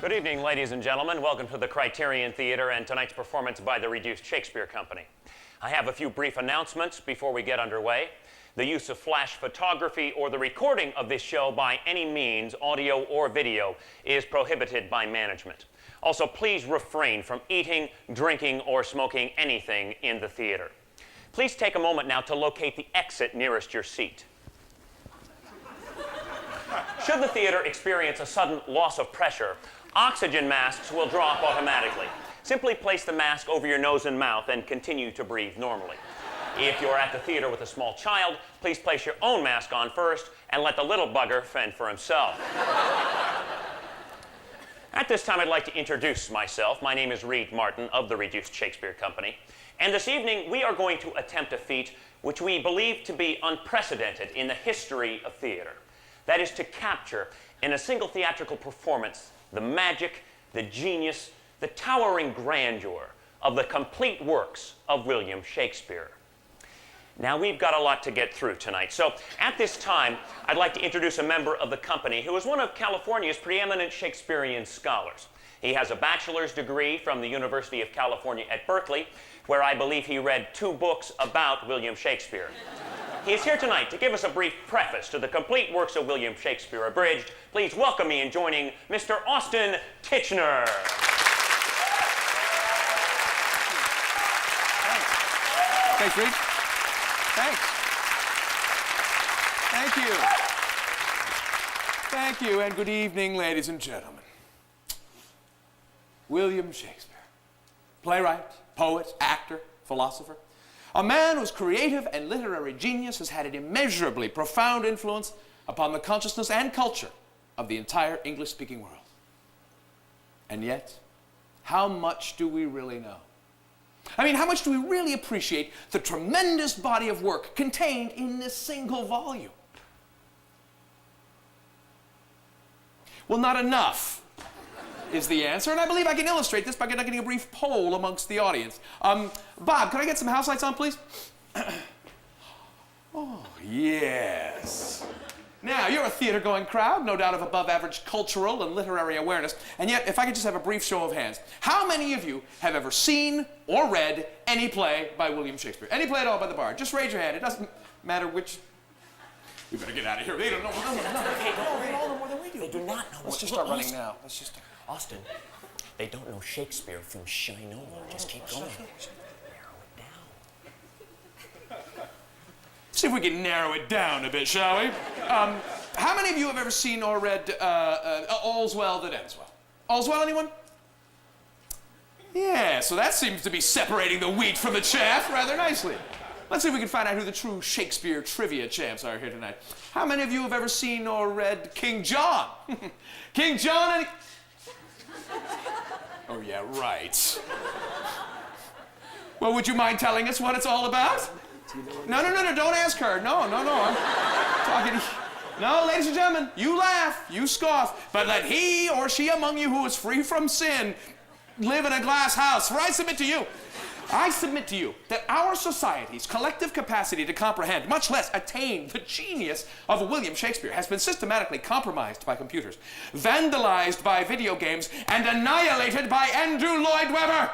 Good evening, ladies and gentlemen. Welcome to the Criterion Theater and tonight's performance by the Reduced Shakespeare Company. I have a few brief announcements before we get underway. The use of flash photography or the recording of this show by any means, audio or video, is prohibited by management. Also, please refrain from eating, drinking, or smoking anything in the theater. Please take a moment now to locate the exit nearest your seat. Should the theater experience a sudden loss of pressure, oxygen masks will drop automatically. Simply place the mask over your nose and mouth and continue to breathe normally. If you're at the theater with a small child, please place your own mask on first and let the little bugger fend for himself. At this time, I'd like to introduce myself. My name is Reed Martin of the Reduced Shakespeare Company. And this evening, we are going to attempt a feat which we believe to be unprecedented in the history of theater. That is to capture, in a single theatrical performance, the magic, the genius, the towering grandeur of the complete works of William Shakespeare. Now, we've got a lot to get through tonight, so at this time, I'd like to introduce a member of the company who is one of California's preeminent Shakespearean scholars. He has a bachelor's degree from the University of California at Berkeley, where I believe he read 2 books about William Shakespeare. He is here tonight to give us a brief preface to the complete works of William Shakespeare, Abridged. Please welcome me in joining Mr. Austin Tichenor. Thanks, Reed. Thanks. Thank you. Thank you, and good evening, ladies and gentlemen. William Shakespeare, playwright, poet, actor, philosopher, a man whose creative and literary genius has had an immeasurably profound influence upon the consciousness and culture of the entire English-speaking world. And yet, how much do we really know? I mean, how much do we really appreciate the tremendous body of work contained in this single volume? Well, not enough is the answer, and I believe I can illustrate this by conducting a brief poll amongst the audience. Bob, could I get some house lights on, please? Oh, yes. Now, you're a theater-going crowd, no doubt of above-average cultural and literary awareness, and yet, if I could just have a brief show of hands, how many of you have ever seen or read any play by William Shakespeare? Any play at all by the Bard? Just raise your hand. It doesn't matter which... We better get out of here. They don't know. No. They all know more than we do. They do not know. Let's just start running now. Let's just start. Austin, they don't know Shakespeare from Shine Over. Just keep going. Narrow it down. See if we can narrow it down a bit, shall we? How many of you have ever seen or read All's Well That Ends Well? All's Well, anyone? Yeah, so that seems to be separating the wheat from the chaff rather nicely. Let's see if we can find out who the true Shakespeare trivia champs are here tonight. How many of you have ever seen or read King John? King John and... Oh, yeah, right. Well, would you mind telling us what it's all about? No, don't ask her. No, I'm talking... No, ladies and gentlemen, you laugh, you scoff, but let he or she among you who is free from sin live in a glass house, for I submit to you that our society's collective capacity to comprehend, much less attain, the genius of William Shakespeare has been systematically compromised by computers, vandalized by video games, and annihilated by Andrew Lloyd Webber.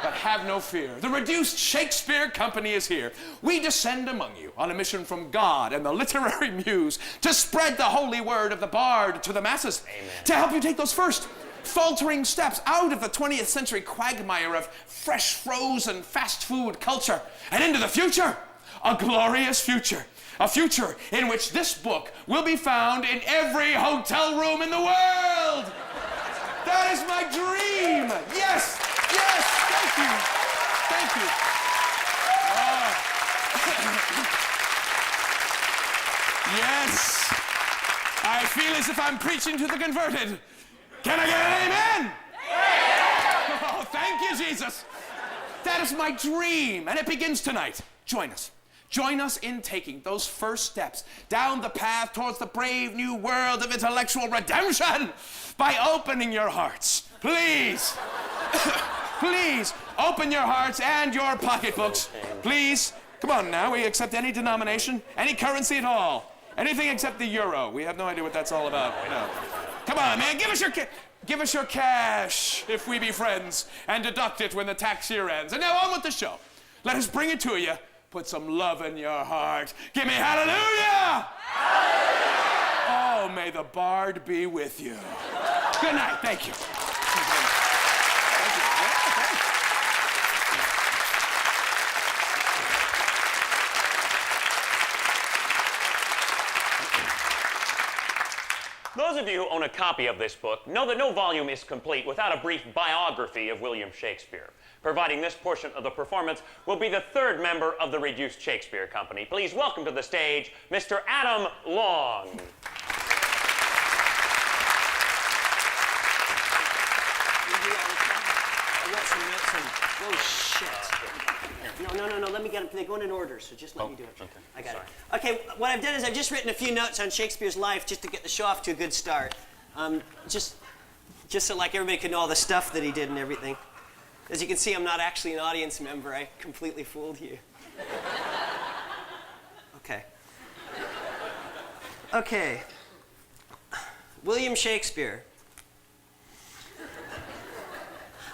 But have no fear. The Reduced Shakespeare Company is here. We descend among you on a mission from God and the literary muse to spread the holy word of the Bard to the masses. Amen. To help you take those first faltering steps out of the 20th century quagmire of fresh frozen fast food culture and into the future, a glorious future, a future in which this book will be found in every hotel room in the world. That is my dream. Yes, thank you. Yes, I feel as if I'm preaching to the converted. Can I get an amen? Amen? Oh, thank you, Jesus. That is my dream, and it begins tonight. Join us. Join us in taking those first steps down the path towards the brave new world of intellectual redemption by opening your hearts. Please, please, open your hearts and your pocketbooks. Please, come on now, we accept any denomination, any currency at all. Anything except the euro. We have no idea what that's all about. No. Come on, man, give us your Give us your cash, if we be friends, and deduct it when the tax year ends. And now on with the show. Let us bring it to you. Put some love in your heart. Give me hallelujah! Hallelujah! Oh, may the bard be with you. Good night. Thank you. Those of you who own a copy of this book know that no volume is complete without a brief biography of William Shakespeare. Providing this portion of the performance will be the third member of the Reduced Shakespeare Company. Please welcome to the stage, Mr. Adam Long. Oh, shit. No, let me get them. They go in order, so just let me do it. Okay. I got it. Okay, what I've done is I've just written a few notes on Shakespeare's life just to get the show off to a good start. Just so like everybody could know all the stuff that he did and everything. As you can see, I'm not actually an audience member. I completely fooled you. Okay. William Shakespeare.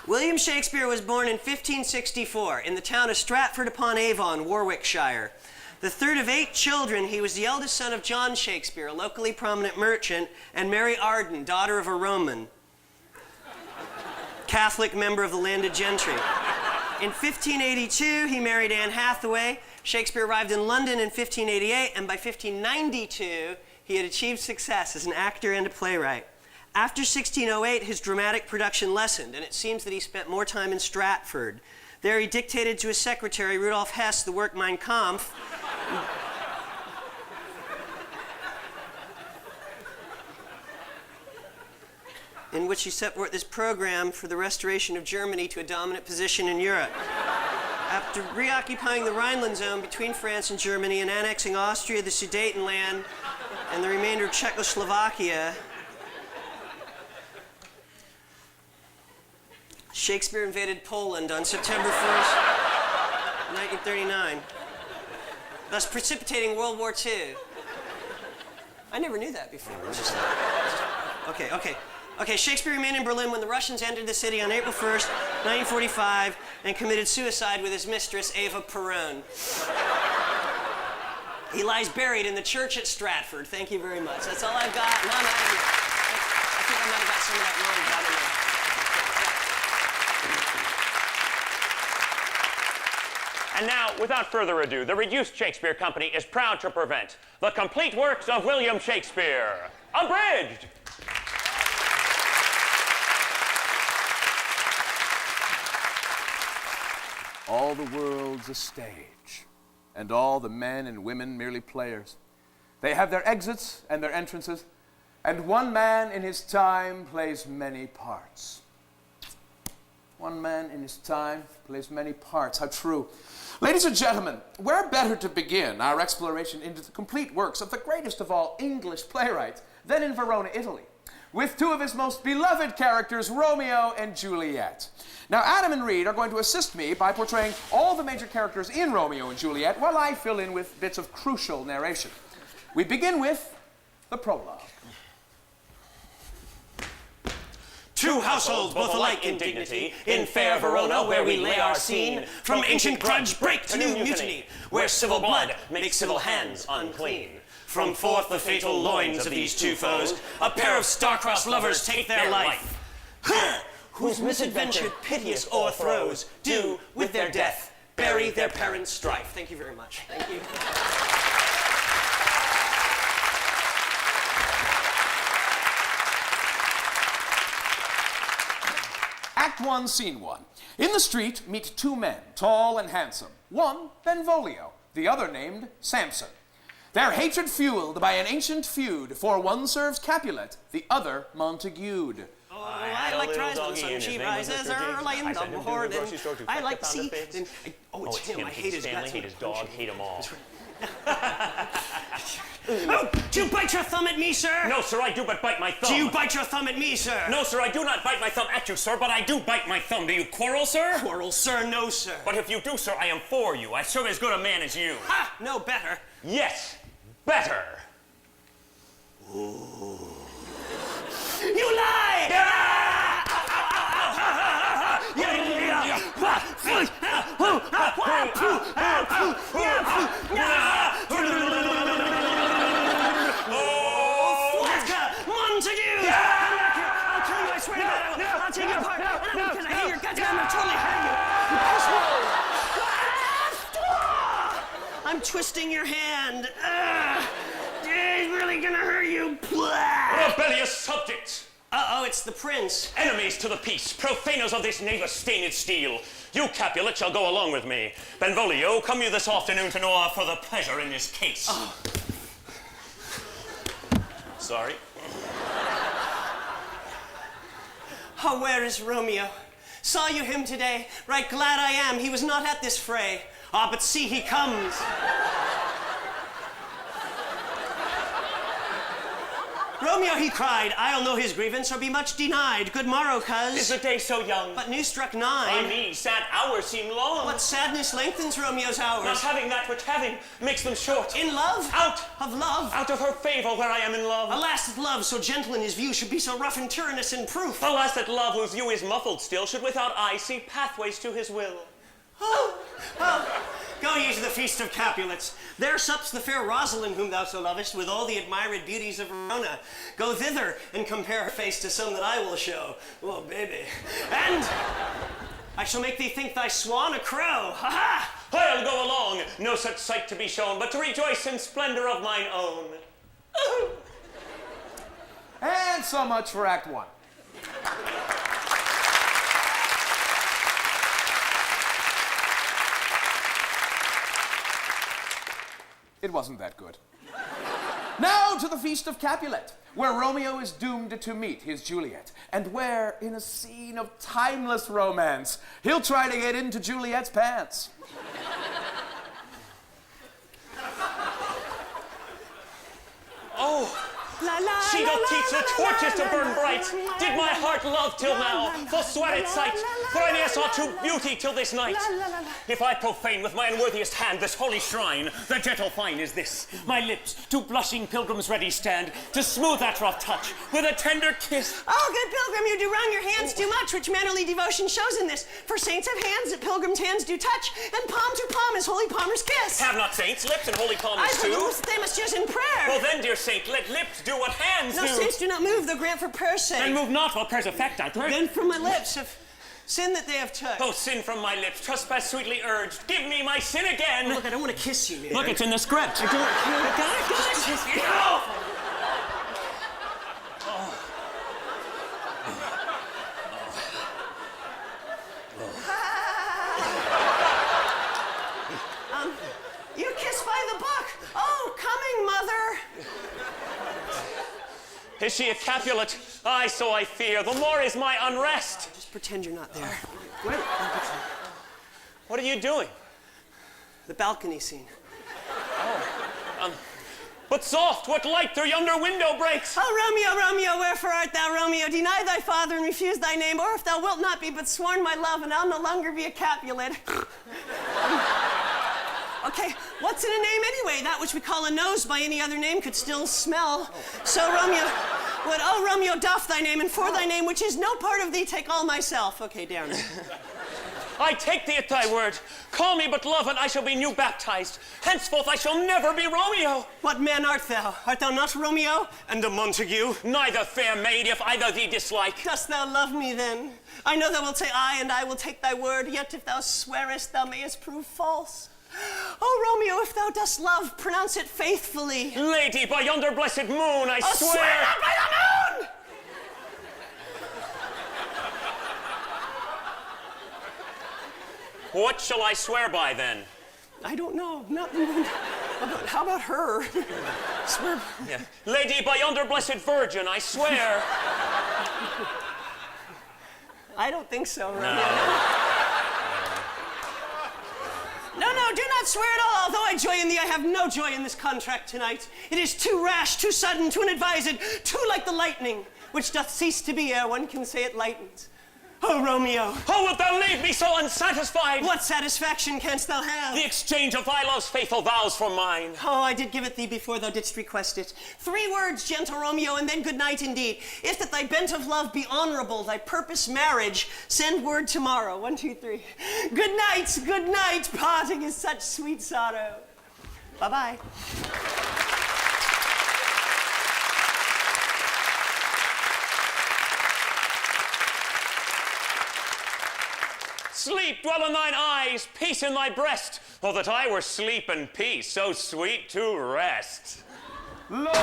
William Shakespeare was born in 1564 in the town of Stratford-upon-Avon, Warwickshire. The third of 8 children, he was the eldest son of John Shakespeare, a locally prominent merchant, and Mary Arden, daughter of a Roman Catholic member of the landed gentry. In 1582, he married Anne Hathaway. Shakespeare arrived in London in 1588, and by 1592, he had achieved success as an actor and a playwright. After 1608, his dramatic production lessened, and it seems that he spent more time in Stratford. There he dictated to his secretary, Rudolf Hess, the work Mein Kampf, in which he set forth this program for the restoration of Germany to a dominant position in Europe. After reoccupying the Rhineland zone between France and Germany and annexing Austria, the Sudetenland, and the remainder of Czechoslovakia, Shakespeare invaded Poland on September 1st, 1939, thus precipitating World War II. I never knew that before. Okay, Shakespeare remained in Berlin when the Russians entered the city on April 1st, 1945, and committed suicide with his mistress, Eva Perón. He lies buried in the church at Stratford. Thank you very much. That's all I've got. No, I think I might have got some of that wrong, but I don't know. And now, without further ado, the Reduced Shakespeare Company is proud to present the complete works of William Shakespeare, Abridged. All the world's a stage, and all the men and women merely players. They have their exits and their entrances, and one man in his time plays many parts. One man in his time plays many parts. How true. Ladies and gentlemen, where better to begin our exploration into the complete works of the greatest of all English playwrights than in Verona, Italy, with 2 of his most beloved characters, Romeo and Juliet. Now, Adam and Reed are going to assist me by portraying all the major characters in Romeo and Juliet while I fill in with bits of crucial narration. We begin with the prologue. 2 households, both alike in dignity, in fair Verona, where we lay our scene, from ancient grudge break to new mutiny, where civil blood makes civil hands unclean. From forth the fatal loins of these 2 foes, a pair of star-crossed lovers take their life, whose misadventure piteous o'erthrows do, with their death, bury their parents' strife. Thank you very much. Thank you. Act 1, Scene 1. In the street meet 2 men, tall and handsome. One, Benvolio, the other named Samson. Their hatred fueled by an ancient feud, for one serves Capulet, the other Montagued. Oh, I like to rise when the sun she rises early in the morning. I like to see. Oh, it's him. I hate his guts. Hate his dog, hate them all. Oh, do you bite your thumb at me, sir? No, sir, I do but bite my thumb. Do you bite your thumb at me, sir? No, sir, I do not bite my thumb at you, sir, but I do bite my thumb. Do you quarrel, sir? Quarrel, sir? No, sir. But if you do, sir, I am for you. I serve as good a man as you. Ha! No better. Yes, better. Ooh. You lie! Montague! I'll kill you, I swear to God. I'll take you apart. Because I hate your guts, I'm gonna totally hurt you. I'm twisting your hand. He's really gonna hurt you. Rebellious subjects! Uh-oh, it's the prince. Enemies to the peace, profaners of this navy-stained steel. You, Capulet, shall go along with me. Benvolio, come you this afternoon to know our further pleasure in this case. Oh. Sorry. Oh, where is Romeo? Saw you him today? Right glad I am he was not at this fray. Ah, but see he comes. Romeo, he cried, I'll know his grievance or be much denied. Good morrow, cuz. Is the day so young? But news struck 9. I mean, sad hours seem long. What sadness lengthens Romeo's hours? Not having that which having makes them short. In love? Out of love? Out of her favor where I am in love. Alas, that love, so gentle in his view, should be so rough and tyrannous in proof. Alas, that love whose view is muffled still should without eye see pathways to his will. Go ye to the feast of Capulets. There sups the fair Rosalind whom thou so lovest with all the admired beauties of Verona. Go thither and compare her face to some that I will show. Oh, baby. And I shall make thee think thy swan a crow. Ha ha! I'll go along, no such sight to be shown, but to rejoice in splendor of mine own. And so much for Act 1. It wasn't that good. Now to the Feast of Capulet, where Romeo is doomed to meet his Juliet, and where, in a scene of timeless romance, he'll try to get into Juliet's pants. Oh, she doth teach the torches to burn bright. Did my heart love till now, forswear its sight, for I ne'er saw true beauty till this night. If I profane with my unworthiest hand this holy shrine, the gentle fine is this: my lips to blushing pilgrims ready stand, to smooth that rough touch with a tender kiss. Oh, good pilgrim, you do wrong your hands too much, which mannerly devotion shows in this. For saints have hands that pilgrims' hands do touch, and palm to palm is holy palmer's kiss. Have not saints lips and holy palmers too? They must use in prayer. Well then, dear saint, let lips do what hands do. No, saints do not move, though grant for prayer's sake. And move not while prayer's effect I pray. Then from my lips have sin that they have took. Oh, sin from my lips, trespass sweetly urged. Give me my sin again. Oh, look, I don't want to kiss you, man. Look, it's in the script. I don't kiss you. You kiss by the book. Oh, coming, mother. Is she a Capulet? Aye, so I fear. The more is my unrest. Just pretend you're not there. Wait. What are you doing? The balcony scene. But soft, what light through yonder window breaks? Oh, Romeo, Romeo, wherefore art thou, Romeo? Deny thy father and refuse thy name, or if thou wilt not be but sworn my love, and I'll no longer be a Capulet. Okay, what's in a name anyway? That which we call a nose by any other name could still smell. So Romeo, Romeo, doff thy name, and for thy name, which is no part of thee, take all myself. Okay, down. I take thee at thy word. Call me but love, and I shall be new baptized. Henceforth I shall never be Romeo. What man art thou? Art thou not Romeo? And a Montague? Neither, fair maid, if either thee dislike. Dost thou love me then? I know thou wilt say aye, and I will take thy word, yet if thou swearest, thou mayest prove false. Oh, Romeo, if thou dost love, pronounce it faithfully. Lady, by yonder blessed moon, I swear... swear not by the moon! What shall I swear by, then? I don't know. Not the moon. How about her? Swear... Yeah. Lady, by yonder blessed virgin, I swear... I don't think so, Romeo. No. No, do not swear at all. Although I joy in thee, I have no joy in this contract tonight. It is too rash, too sudden, too unadvised, too like the lightning, which doth cease to be ere one can say it lightens. Oh, Romeo, Oh, wilt thou leave me so unsatisfied? what satisfaction canst thou have? The exchange of thy love's faithful vows for mine. Oh, I did give it thee before thou didst request it. 3 words, gentle Romeo, and then good night indeed. If that thy bent of love be honorable, thy purpose marriage, send word tomorrow. 1, 2, 3. Good night, parting is such sweet sorrow. Bye-bye. Sleep dwell in thine eyes, peace in thy breast. Oh, that I were sleep and peace, so sweet to rest. Lo!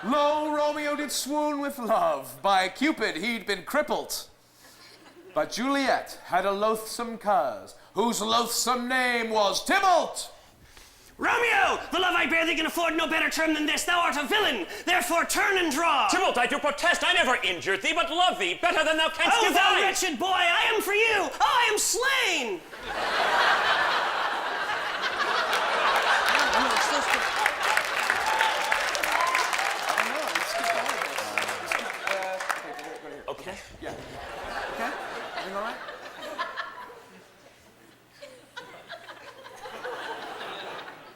Lo, Romeo did swoon with love. By Cupid he'd been crippled. But Juliet had a loathsome cause, whose loathsome name was Tybalt. Romeo, the love I bear thee can afford no better term than this. Thou art a villain, therefore turn and draw. Tybalt, I do protest, I never injured thee, but love thee better than thou canst Oh, thou devise. wretched boy, I am for you. Oh, I am slain. Okay. Yeah. Okay? Everything all right?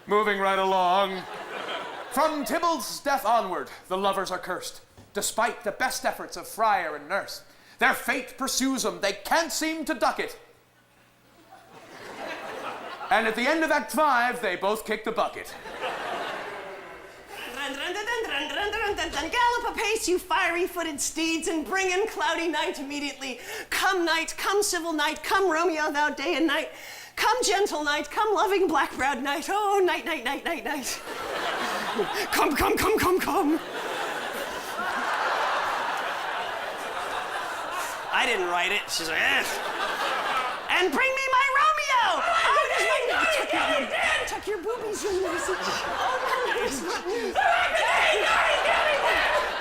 Moving right along. From Tybalt's death onward, the lovers are cursed, despite the best efforts of friar and nurse. Their fate pursues them, they can't seem to duck it. And at the end of Act 5, they both kick the bucket. Gallop apace, you fiery-footed steeds, and bring in cloudy night immediately. Come night, come civil night, come Romeo, thou day and night. Come gentle night, come loving black-browed night. Oh, night, night, night, night, night. Come, come, come, come, come. I didn't write it. She's like, eh. And bring me my Romeo! Oh, there's my tuck your boobies in there.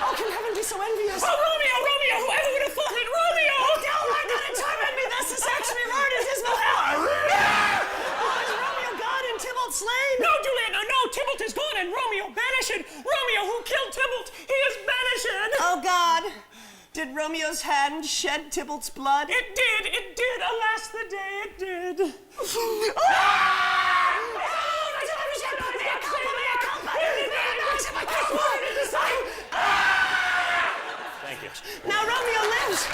Oh, can heaven be so envious? Oh, Romeo, Romeo, whoever would have thought it, Romeo! Oh, thou art not in torment me, thus to sex me, Lord, is dismal hell. Oh, is Romeo gone and Tybalt slain? No, Juliet, no, Tybalt is gone and Romeo banished. Romeo who killed Tybalt, he is banished. Oh, God. Did Romeo's hand shed Tybalt's blood? It did, alas the day it did. Thank you. Now Romeo lives.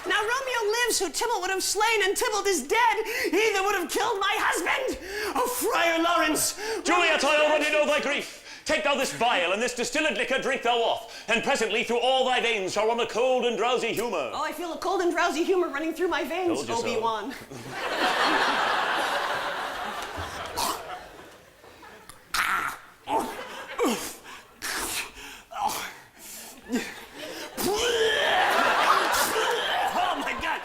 Now Romeo lives, who Tybalt would have slain, and Tybalt is dead. He that would have killed my husband. Oh, Friar Lawrence. Juliet, I already know thy grief. Take thou this vial, and this distilled liquor drink thou off, and presently through all thy veins shall run a cold and drowsy humor. Oh, I feel a cold and drowsy humor running through my veins, Told you so. Obi-Wan. Oh, my God.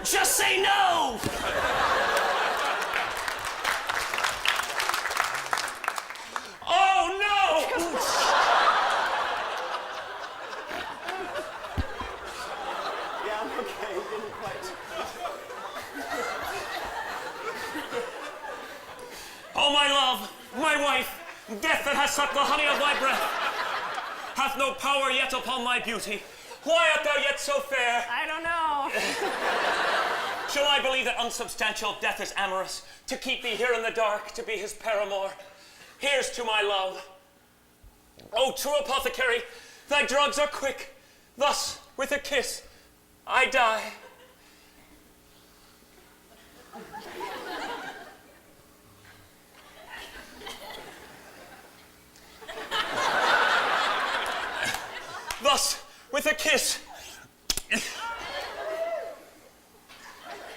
Just say no! Oh, no! Yeah, I'm okay. Didn't quite. Oh, my love, my wife, death that has sucked the honey of thy breath, hath no power yet upon thy beauty. Why art thou yet so fair? I don't know. Shall I believe that unsubstantial death is amorous, to keep thee here in the dark, to be his paramour? Here's to my love. O true apothecary, thy drugs are quick. Thus, with a kiss, I die. Thus, with a kiss.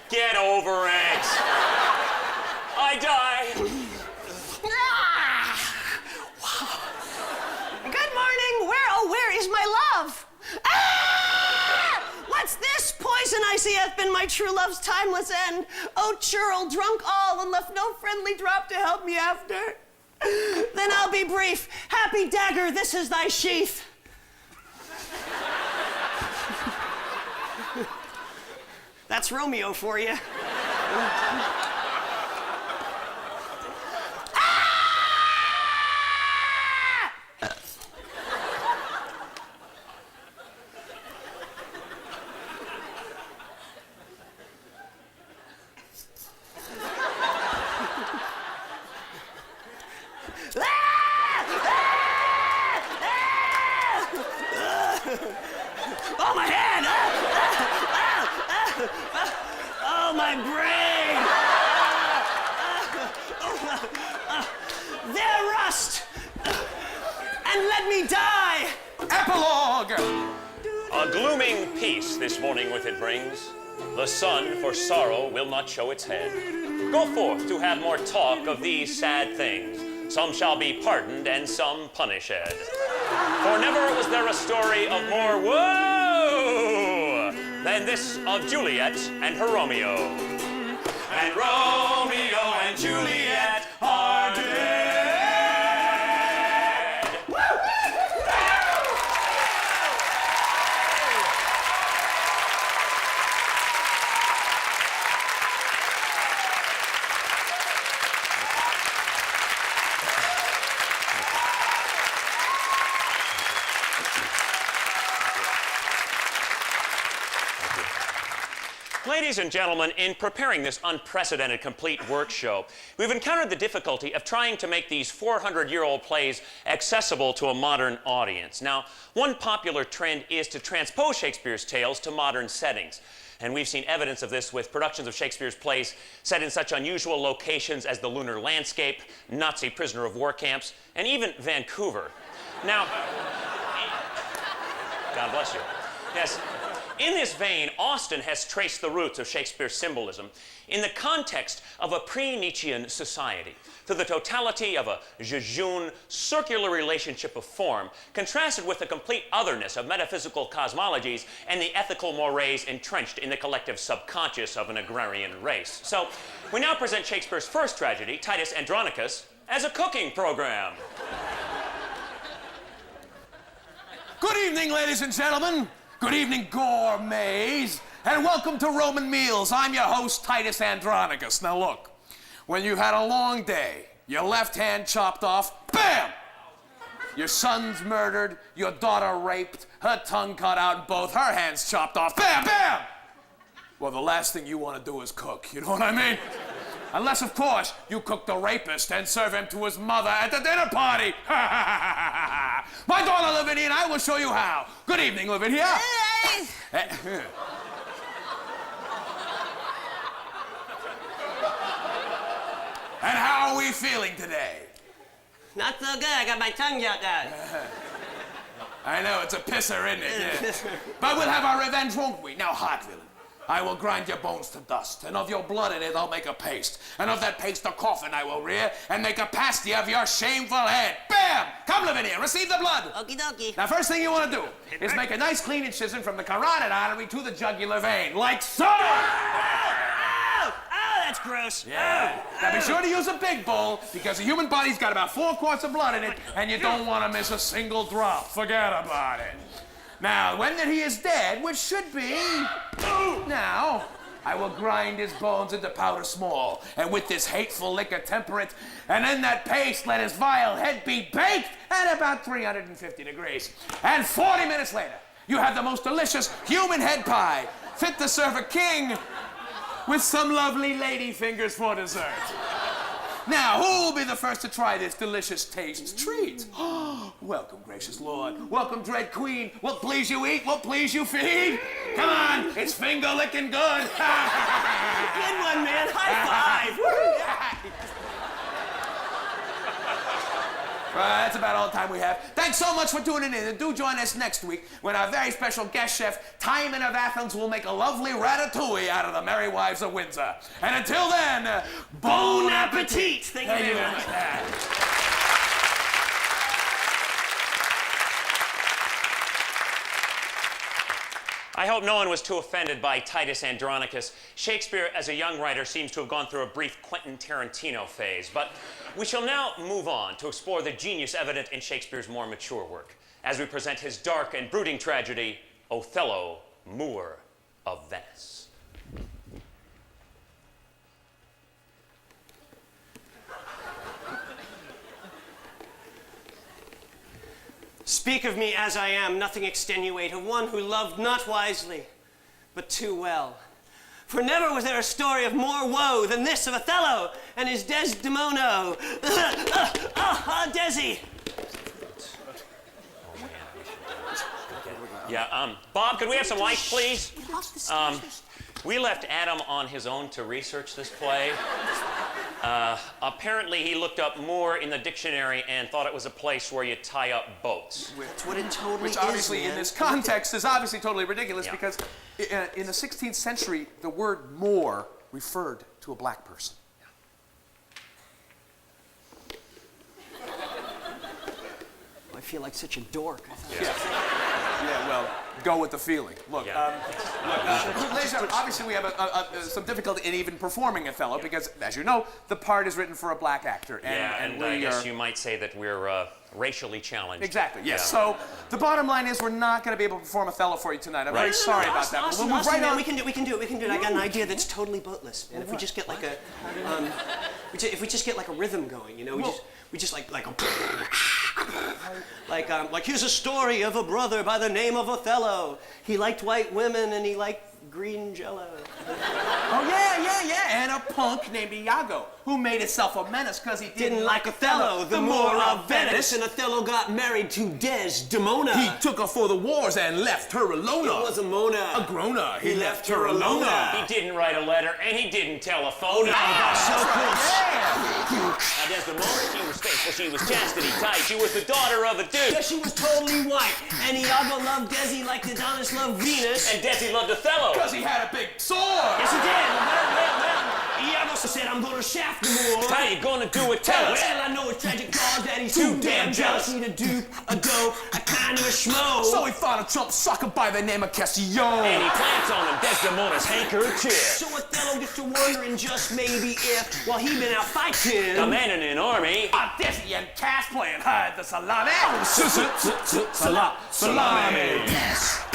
Get over it. I die. Good morning. Where is my love? Ah! What's this? Poison I see hath been my true love's timeless end. Oh, churl, drunk all, and left no friendly drop to help me after. Then I'll be brief. Happy dagger, this is thy sheath. That's Romeo for you. Oh, my head! Oh, my brain! There rust! And let me die! Epilogue! A glooming peace this morning with it brings. The sun for sorrow will not show its head. Go forth to have more talk of these sad things. Some shall be pardoned and some punished. For never was there a story of more woe than this of Juliet and her Romeo. And Romeo and Juliet are dead. Ladies and gentlemen, in preparing this unprecedented complete work show, we've encountered the difficulty of trying to make these 400-year-old plays accessible to a modern audience. Now, one popular trend is to transpose Shakespeare's tales to modern settings. And we've seen evidence of this with productions of Shakespeare's plays set in such unusual locations as the lunar landscape, Nazi prisoner of war camps, and even Vancouver. Now, God bless you. Yes. In this vein, Austin has traced the roots of Shakespeare's symbolism in the context of a pre-Nietzschean society, through the totality of a jejune, circular relationship of form, contrasted with the complete otherness of metaphysical cosmologies and the ethical mores entrenched in the collective subconscious of an agrarian race. So, we now present Shakespeare's first tragedy, Titus Andronicus, as a cooking program. Good evening, ladies and gentlemen. Good evening, gourmets, and welcome to Roman Meals. I'm your host, Titus Andronicus. Now look, when you've had a long day, your left hand chopped off, bam! Your son's murdered, your daughter raped, her tongue cut out, and both her hands chopped off, bam, bam! Well, the last thing you want to do is cook, you know what I mean? Unless, of course, you cook the rapist and serve him to his mother at the dinner party. My daughter Lavinia and I will show you how. Good evening, Lavinia. Hey! And how are we feeling today? Not so good, I got my tongue out out. I know, it's a pisser, isn't it? Yeah. But we'll have our revenge, won't we? Now, heart villain. I will grind your bones to dust, and of your blood in it I'll make a paste. And of that paste a coffin I will rear, and make a pasty of your shameful head. Bam! Come, Lavinia, receive the blood. Okie dokie. Now, first thing you want to do is make a nice clean incision from the carotid artery to the jugular vein, like so! Oh, that's gross. Yeah. Now, be sure to use a big bowl, because the human body's got about 4 quarts of blood in it, and you don't want to miss a single drop. Forget about it. Now, when that he is dead, which should be now, I will grind his bones into powder small, and with this hateful liquor temper it, and in that paste let his vile head be baked at about 350 degrees. And 40 minutes later, you have the most delicious human head pie, fit to serve a king with some lovely lady fingers for dessert. Now, who will be the first to try this delicious taste treat? Welcome, gracious Lord. Welcome, dread queen. What please you eat, what please you feed. Come on, it's finger-licking good. Good one, man. High five. That's about all the time we have. Thanks so much for tuning in, and do join us next week when our very special guest chef, Timon of Athens, will make a lovely ratatouille out of the Merry Wives of Windsor. And until then, Bon appetit. Thank you very much. I hope no one was too offended by Titus Andronicus. Shakespeare, as a young writer, seems to have gone through a brief Quentin Tarantino phase. But we shall now move on to explore the genius evident in Shakespeare's more mature work, as we present his dark and brooding tragedy, Othello, Moor of Venice. Speak of me as I am, nothing extenuate, of one who loved not wisely, but too well. For never was there a story of more woe than this of Othello and his Desdemona. Desi! Yeah, Bob, could we have some lights, please? We left Adam on his own to research this play. Apparently, he looked up Moor in the dictionary and thought it was a place where you tie up boats. That's what it totally Which is, obviously, man. in this context, is obviously totally ridiculous Yeah. because in the 16th century, the word Moor referred to a black person. I feel like such a dork. Yeah, well, go with the feeling. Look, Yeah. ladies and gentlemen, obviously we have some difficulty in even performing Othello because, as you know, the part is written for a black actor. And I we guess are... you might say that we're racially challenged. Exactly, yes. Yeah. So the bottom line is we're not going to be able to perform Othello for you tonight. I'm very sorry about that. Austin, We'll move right man, on. we can do it. I got an idea that's totally boatless. And if we just get like a, if we just get like a rhythm going, you know, we just like like here's a story of a brother by the name of Othello. He liked white women and he liked green jello. Oh, yeah. And a punk named Iago, who made himself a menace because he Didn't like Othello, the Moor of Venice, and Othello got married to Desdemona. He took her for the wars and left her alone. It was a Mona. A groaner. He left her alone. He didn't write a letter, and he didn't telephone. So close. Now, Desdemona, she was faithful, she was chastity tight, she was the daughter of a duke. Yeah, she was totally white. And Iago loved Desi like Adonis loved Venus. And Desi loved Othello. Because he had a big sword. Yes, he did. Well. Iago said, I'm gonna shaft the Moor. How you gonna do it? Tell us. Well, I know a tragic cause that he's too damn jealous. Need a dupe, a dope, a kind of a schmo. So he found a chump sucker by the name of Cassio. And he plants on him Desdemona's handkerchief. So Othello gets to wondering just maybe if, while he been out fighting, Commanding an army. Desi and Cass playing hide the salami. Salami. yes.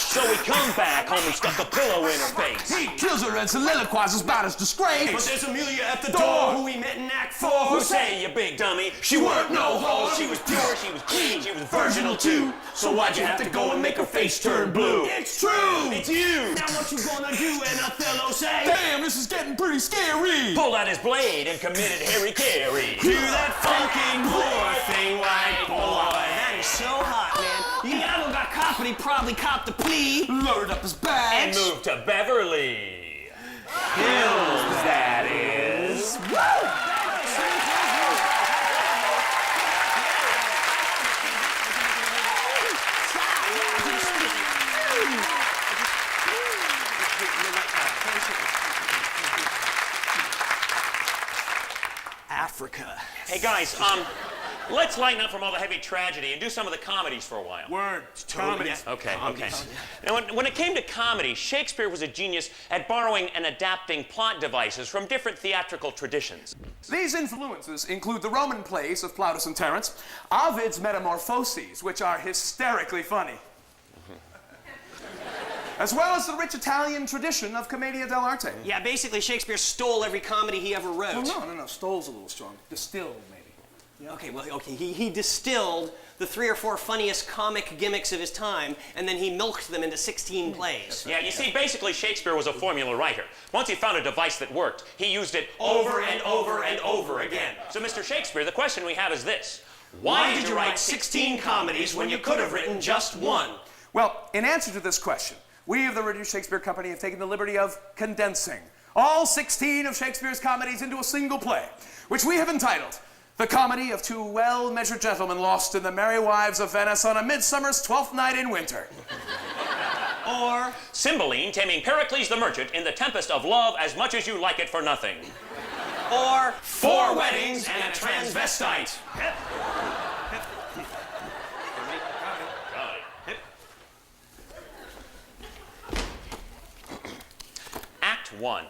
So he come back home and stuck a pillow in her face. He kills her and soliloquizes about his disgrace. But there's Amelia at the door, who we met in Act 4. Who say, you big dummy? She weren't no hoe. She was pure, she was clean, she was virginal too. So why'd you have to go and make her face turn blue? It's true. It's you. Now what you gonna do? And Othello say, Damn, this is getting pretty scary. Pulled out his blade and committed Harry Carey. do that funky Moor thing, white boy. That is so hot, man. Iago got caught, but he probably copped the plea. Loaded up his bag. And moved to Beverly Hills, that is. Africa. Hey guys, let's lighten up from all the heavy tragedy and do some of the comedies for a while. Word. Comedy. Okay. Now, when it came to comedy, Shakespeare was a genius at borrowing and adapting plot devices from different theatrical traditions. These influences include the Roman plays of Plautus and Terence, Ovid's Metamorphoses, which are hysterically funny, as well as the rich Italian tradition of Commedia dell'arte. Yeah, basically Shakespeare stole every comedy he ever wrote. No. Stole's a little strong. Distilled, maybe. Okay, he distilled the 3 or 4 funniest comic gimmicks of his time, and then he milked them into 16 plays. Yeah, you see, basically Shakespeare was a formula writer. Once he found a device that worked, he used it over and over and over again. So, Mr. Shakespeare, the question we have is this. Why did you write 16 comedies when you could have written just one? Well, in answer to this question, we of the Reduced Shakespeare Company have taken the liberty of condensing all 16 of Shakespeare's comedies into a single play, which we have entitled The Comedy of Two Well-Measured Gentlemen Lost in the Merry Wives of Venice on a Midsummer's 12th Night in Winter. Or Cymbeline taming Pericles the Merchant in the Tempest of Love as much as you like it for nothing. Or 4 weddings and a transvestite. Act 1.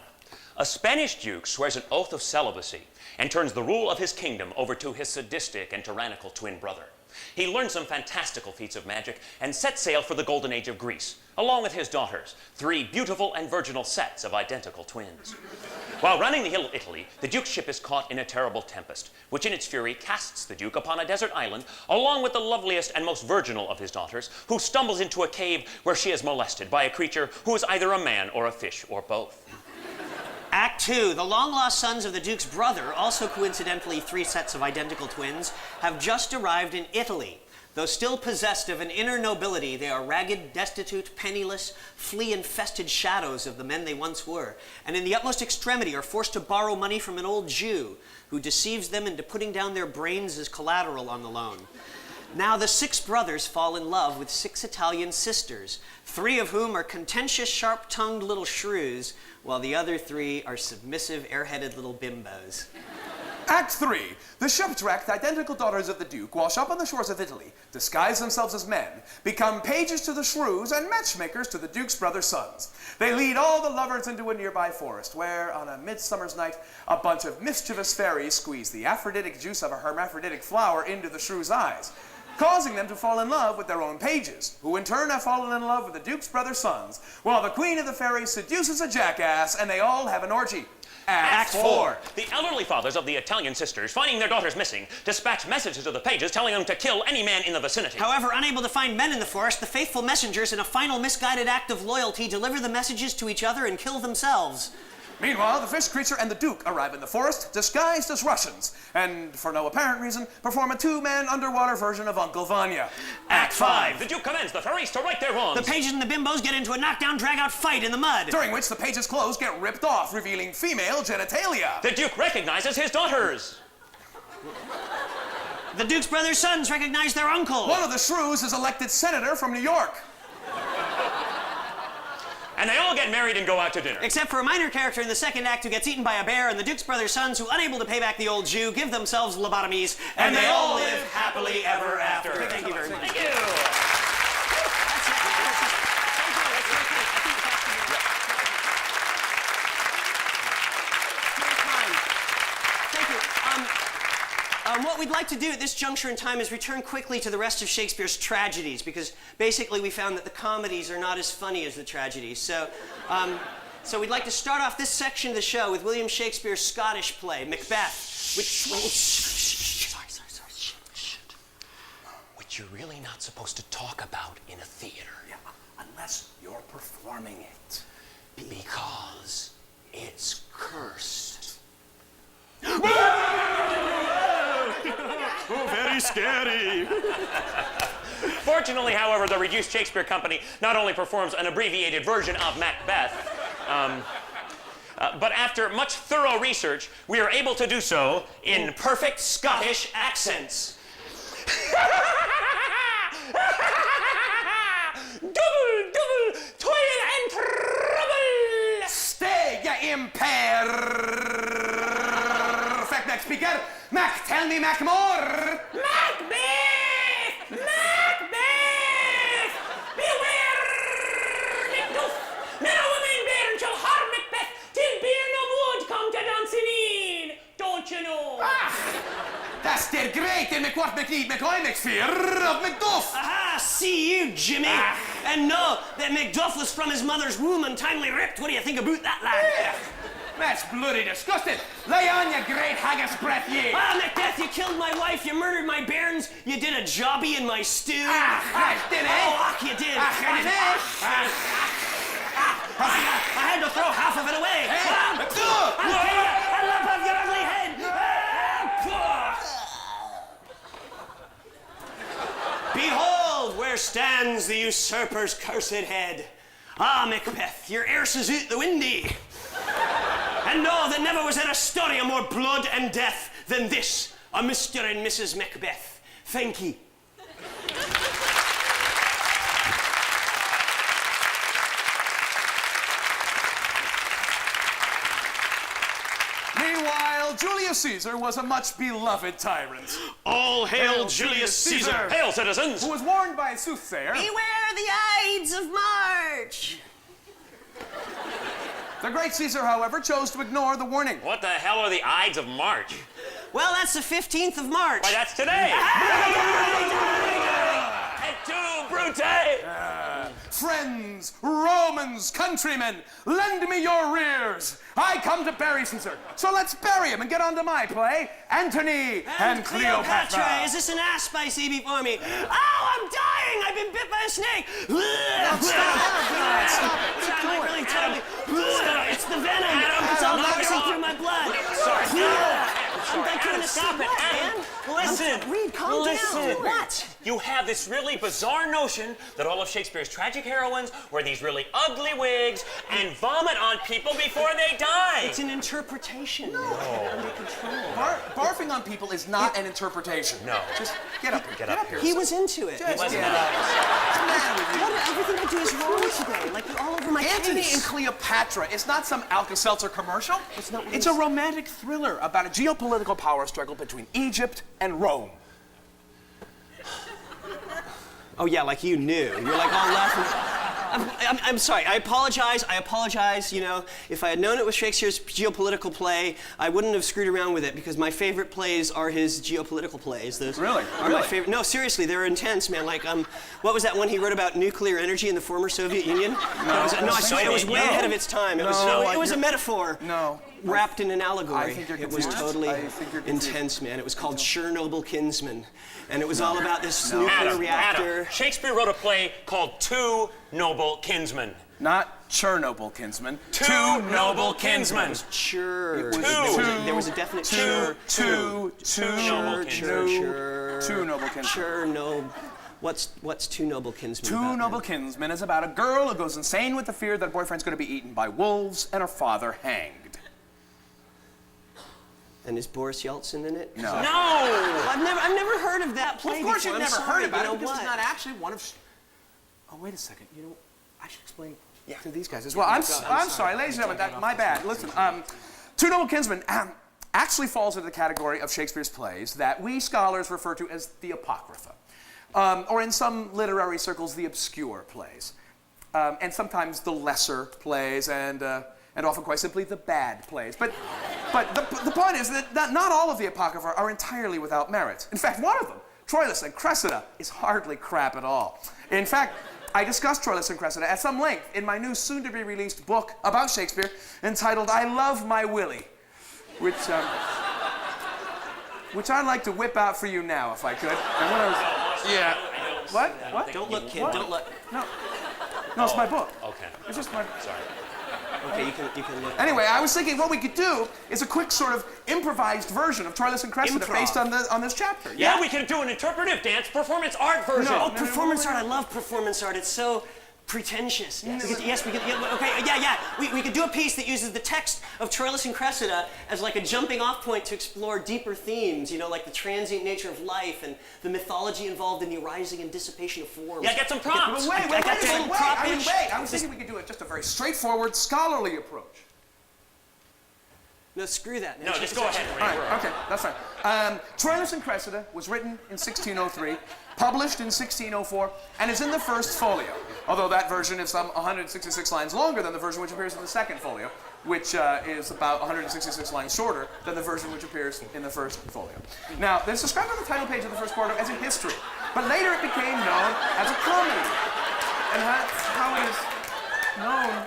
A Spanish duke swears an oath of celibacy and turns the rule of his kingdom over to his sadistic and tyrannical twin brother. He learns some fantastical feats of magic and sets sail for the golden age of Greece, along with his daughters, 3 beautiful and virginal sets of identical twins. While running the hill of Italy, the duke's ship is caught in a terrible tempest, which in its fury casts the duke upon a desert island, along with the loveliest and most virginal of his daughters, who stumbles into a cave where she is molested by a creature who is either a man or a fish or both. Act 2. The long-lost sons of the Duke's brother, also coincidentally 3 sets of identical twins, have just arrived in Italy. Though still possessed of an inner nobility, they are ragged, destitute, penniless, flea-infested shadows of the men they once were, and in the utmost extremity are forced to borrow money from an old Jew who deceives them into putting down their brains as collateral on the loan. Now the 6 brothers fall in love with 6 Italian sisters, 3 of whom are contentious, sharp-tongued little shrews, while the other 3 are submissive, air-headed little bimbos. Act 3. The shipwrecked identical daughters of the Duke, wash up on the shores of Italy, disguise themselves as men, become pages to the shrews and matchmakers to the Duke's brother sons. They lead all the lovers into a nearby forest, where, on a midsummer's night, a bunch of mischievous fairies squeeze the aphroditic juice of a hermaphroditic flower into the shrews' eyes, causing them to fall in love with their own pages, who in turn have fallen in love with the Duke's brother sons, while the Queen of the Fairies seduces a jackass, and they all have an orgy. Act 4. The elderly fathers of the Italian sisters, finding their daughters missing, dispatch messages to the pages telling them to kill any man in the vicinity. However, unable to find men in the forest, the faithful messengers, in a final misguided act of loyalty, deliver the messages to each other and kill themselves. Meanwhile, the fish creature and the Duke arrive in the forest, disguised as Russians, and, for no apparent reason, perform a 2-man underwater version of Uncle Vanya. Act 5. The Duke commands the fairies to right their wrongs. The pages and the bimbos get into a knockdown, drag-out fight in the mud, During which the pages' clothes get ripped off, revealing female genitalia. The Duke recognizes his daughters. The Duke's brother's sons recognize their uncle. One of the shrews is elected senator from New York. And they all get married and go out to dinner. Except for a minor character in the second act who gets eaten by a bear, and the Duke's brother's sons, who, unable to pay back the old Jew, give themselves lobotomies, and they all live happily ever after. Thank you very much. Thank you. What we'd like to do at this juncture in time is return quickly to the rest of Shakespeare's tragedies, because basically we found that the comedies are not as funny as the tragedies. So we'd like to start off this section of the show with William Shakespeare's Scottish play, Macbeth, which you're really not supposed to talk about in a theater. Yeah, unless you're performing it. Because it's cursed. Oh, very scary. Fortunately, however, the Reduced Shakespeare Company not only performs an abbreviated version of Macbeth, but after much thorough research, we are able to do so in perfect Scottish accents. Double, toil and trouble! Stay, you imperfect Mac speaker. Mac, tell me, Mac, more. Macbeth! Macbeth! Beware! Macduff! Now a man bairn shall harm Macbeth till beer no wood come to dancing in. Don't you know? That's dead great in McWhat McNeed McCoy McPhear of Macduff. Aha, see you, Jimmy. And know that Macduff was from his mother's womb untimely ripped. What do you think about that, lad? That's bloody disgusting. Lay on, you great haggis breath, ye. Ah, Macbeth, you killed my wife, you murdered my bairns, you did a jobby in my stew. Did it? Oh, you did. I had to throw half of it away. I love off your ugly head. Behold, where stands the usurper's cursed head. Ah, Macbeth, your erse is out the windy. And know that never was there a story of more blood and death than this, a Mr. and Mrs. Macbeth. Thank ye. Meanwhile, Julius Caesar was a much beloved tyrant. All hail Julius Caesar. Hail, citizens! Who was warned by a soothsayer. Beware the Ides of March. The great Caesar, however, chose to ignore the warning. What the hell are the Ides of March? Well, that's the 15th of March. Why, that's today. Et tu, Brute! Friends, Romans, countrymen, lend me your rears. I come to bury Caesar, so let's bury him and get on to my play, Antony and Cleopatra. Is this an asp I see before me? Oh, I'm dying! I've been bit by a snake! Stop it. What are you doing? It's the venom! It's all coursing through my blood! Stop it, Adam! Listen! Reed, calm down! What? You have this really bizarre notion that all of Shakespeare's tragic heroines wear these really ugly wigs and vomit on people before they die! It's an interpretation. No. Under control. Barfing on people is not an interpretation. No. Just get up here. Get up here. He was into it. Just wasn't get up. What's the matter with you? Everything I do is wrong today. Like, you're all over my Antony case. and Cleopatra is not some Alka-Seltzer commercial. It's a romantic thriller about a geopolitical power struggle between Egypt and Rome. Oh, yeah, like you knew. You're like all laughing. I'm sorry. I apologize. You know, if I had known it was Shakespeare's geopolitical play, I wouldn't have screwed around with it because my favorite plays are his geopolitical plays. Those Really? are my favorite. No, seriously, they're intense, man. Like, what was that one he wrote about nuclear energy in the former Soviet Union? I swear it was way ahead of its time. It was a metaphor. No. Wrapped in an allegory. I think you're It was confused. totally I think you're confused. intense, man. It was called Chernobyl Kinsman. And it was all about this nuclear reactor. Adam, Shakespeare wrote a play called Two Noble Kinsmen. Not Chernobyl kinsman. Two Noble Kinsmen. Sure. There was a definite Two sure. noble kinsmen. Sure, no. What's Two Noble Kinsmen Two about, Noble man? Kinsmen is about a girl who goes insane with the fear that her boyfriend's going to be eaten by wolves and her father hanged. And is Boris Yeltsin in it? No. No! Well, I've never heard of that play Of course before. you've I'm never sorry, heard about you it know because what? it's not actually one of... Oh, wait a second. You know, I should explain to these guys as well. I'm sorry, ladies and gentlemen, my bad. Listen, Two Noble Kinsmen actually falls into the category of Shakespeare's plays that we scholars refer to as the Apocrypha, or in some literary circles, the obscure plays, and sometimes the lesser plays, and often quite simply the bad plays. But the point is that not all of the Apocrypha are entirely without merit. In fact, one of them, Troilus and Cressida, is hardly crap at all. In fact, I discussed Troilus and Cressida at some length in my new soon-to-be-released book about Shakespeare entitled I Love My Willie, which I'd like to whip out for you now, if I could. And when I was, yeah. What? Don't look, kid. What? Don't look. No, it's my book. Okay. It's just my... Sorry. Okay, you can look. Anyway, I was thinking what we could do is a quick sort of improvised version of Troilus and Cressida Improv. based on this chapter. Yeah, we can do an interpretive dance performance art version. Oh, performance art. I love performance art. It's so pretentious. Yes, we could, we could do a piece that uses the text of Troilus and Cressida as like a jumping off point to explore deeper themes, you know, like the transient nature of life and the mythology involved in the arising and dissipation of forms. Yeah, get some prompts. Wait. I I was thinking we could do just a very straightforward, scholarly approach. No, screw that. No, just go ahead. All right, okay, that's fine. Troilus and Cressida was written in 1603, published in 1604, and is in the first folio. Although that version is some 166 lines longer than the version which appears in the second folio, which is about 166 lines shorter than the version which appears in the first folio. Now, it's described on the title page of the first quarto as a history, but later it became known as a comedy. And that's how it is known.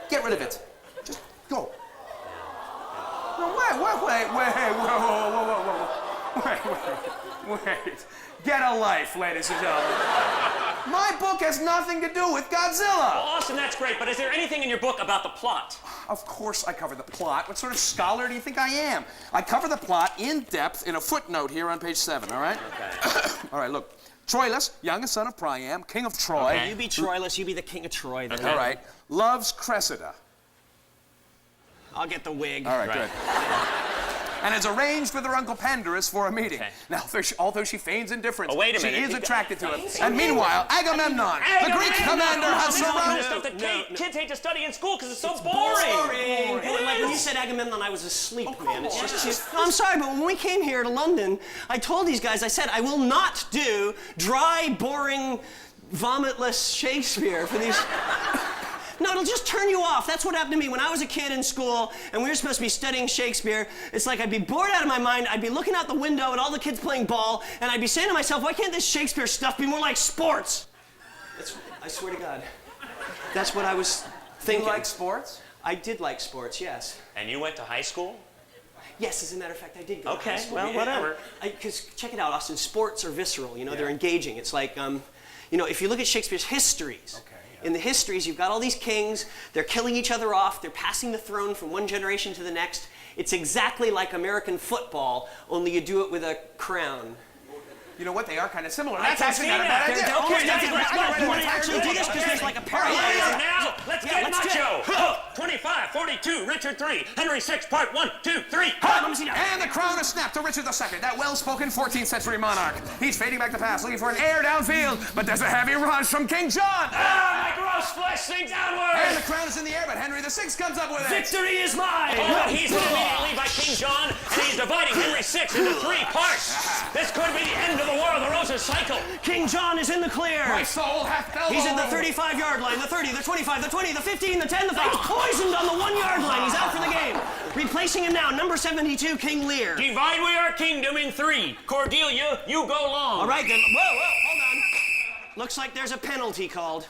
Get rid of it. Just go. No, wait. Get a life, ladies and gentlemen. My book has nothing to do with Godzilla. Well, Austin, that's great, but is there anything in your book about the plot? Of course I cover the plot. What sort of scholar do you think I am? I cover the plot in depth in a footnote here on page 7, all right? Okay. All right, look. Troilus, youngest son of Priam, king of Troy. Okay. You be Troilus, you be the king of Troy then. All right. Loves Cressida. I'll get the wig. All right, Right. good. and has arranged with her Uncle Pandarus for a meeting. Okay. Now, although she feigns indifference, Oh, wait a she minute. is attracted to him. And meanwhile, Agamemnon, the Greek commander, has surrounded... Stuff that kids hate to study in school because it's so boring. Like when you said Agamemnon, I was asleep, man. It's just no, I'm sorry, but when we came here to London, I told these guys, I said, I will not do dry, boring, vomitless Shakespeare for these... No, it'll just turn you off. That's what happened to me when I was a kid in school and we were supposed to be studying Shakespeare. It's like I'd be bored out of my mind. I'd be looking out the window at all the kids playing ball, and I'd be saying to myself, why can't this Shakespeare stuff be more like sports? I swear to God. That's what I was thinking. You like sports? I did like sports, yes. And you went to high school? Yes, as a matter of fact, I did go to Okay, high school. well, whatever. Because check it out, Austin. Sports are visceral. You know, they're engaging. It's like, you know, if you look at Shakespeare's histories, in the histories, you've got all these kings. They're killing each other off. They're passing the throne from one generation to the next. It's exactly like American football, only you do it with a crown. You know what? They are kind of similar. I That's can actually see not a that. bad idea. They're Okay, almost that's You want to actually do this because there's like a parallel. Now, let's get macho. 25, 42, Richard 3, Henry 6, part 1, 2, 3. And the crown is snapped to Richard II, that well-spoken 14th century monarch. He's fading back to pass, looking for an heir downfield, but there's a heavy rush from King John. Ah, my gross flesh sinks outward. And the crown is in the air, but Henry VI comes up with it. Victory is mine! Oh, he's hit immediately by King John, and he's dividing Henry VI into 3 parts. This could be the end of the War of the Roses cycle. King John is in the clear. My soul hath fell. He's at the 35-yard line, the 30, the 25, the 20, the 15, the 10, the 5. He's poisoned on the 1-yard line. He's out for the game. Replacing him now, number 72, King Lear. Divide we our kingdom in 3. Cordelia, you go long. All right, then. Whoa, hold on. Looks like there's a penalty called.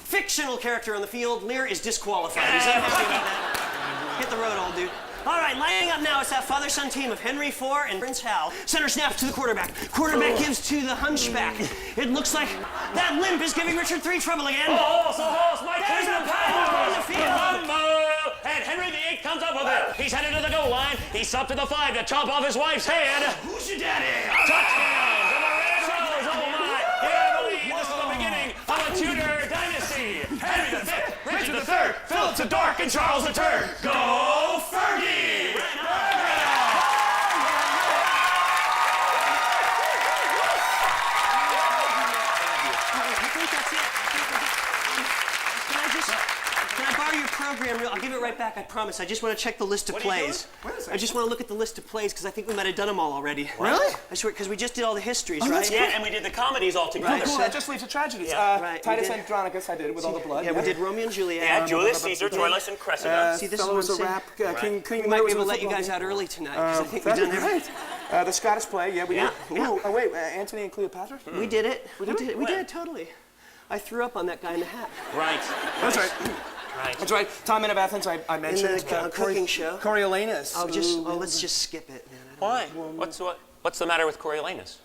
Fictional character on the field. Lear is disqualified. He's unhappy about that. Hit the road, old dude. All right, lining up now, it's that father-son team of Henry IV and Prince Hal. Center snaps to the quarterback. Quarterback gives to the hunchback. It looks like that limp is giving Richard III trouble again. Horse, my There's a power on the field. And Henry VIII comes up with it. He's headed to the goal line. He's up to the 5 to chop off his wife's head. Who's your daddy? Touchdown to the Red Rose. Oh my. Yeah, I believe this is the beginning of a Tudor dynasty. Henry V, Richard III, Philip the Dark, and Charles III. Go Fergie! Can I borrow your program? I'll give it right back, I promise. I just want to check the list of plays. I just want to look at the list of plays because I think we might have done them all already. Really? I swear, because we just did all the histories, right? that's Yeah, and we did the comedies all together. Right. Cool, that just leaves the tragedies. Right, Titus we did. Andronicus, I did with all the blood. Yeah, we did Romeo and Juliet. Yeah, Julius Caesar, Troilus, and Cressida. See, this Fellow is was what a I'm rap. saying. King We might Lear be able to was let a you guys football out early tonight because I think we've That'd done be everything. great. The Scottish play, yeah, we did. Yeah. Ooh, oh, wait, Antony and Cleopatra? We did it. We did. We When? did, totally. I threw up on that guy in the hat. Right. That's right. Right. That's right. Time of Athens, I mentioned. In the cooking show. Coriolanus. Let's just skip it, man. Why? What's the matter with Coriolanus?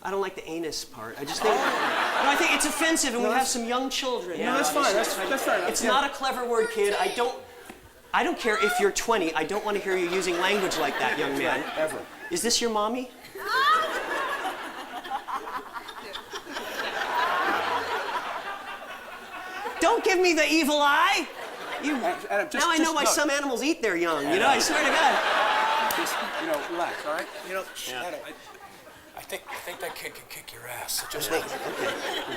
I don't like the anus part. I just think, I think it's offensive, and we have some young children. No, that's fine. That's fair enough. It's not a clever word, kid. I don't care if you're 20. I don't want to hear you using language like that, young man. Ever. Is this your mommy? Don't give me the evil eye. Adam, Now I know why look. some animals eat their young. You know, I swear to God. Just, relax, all right? Adam, I think that kid can kick your ass. So just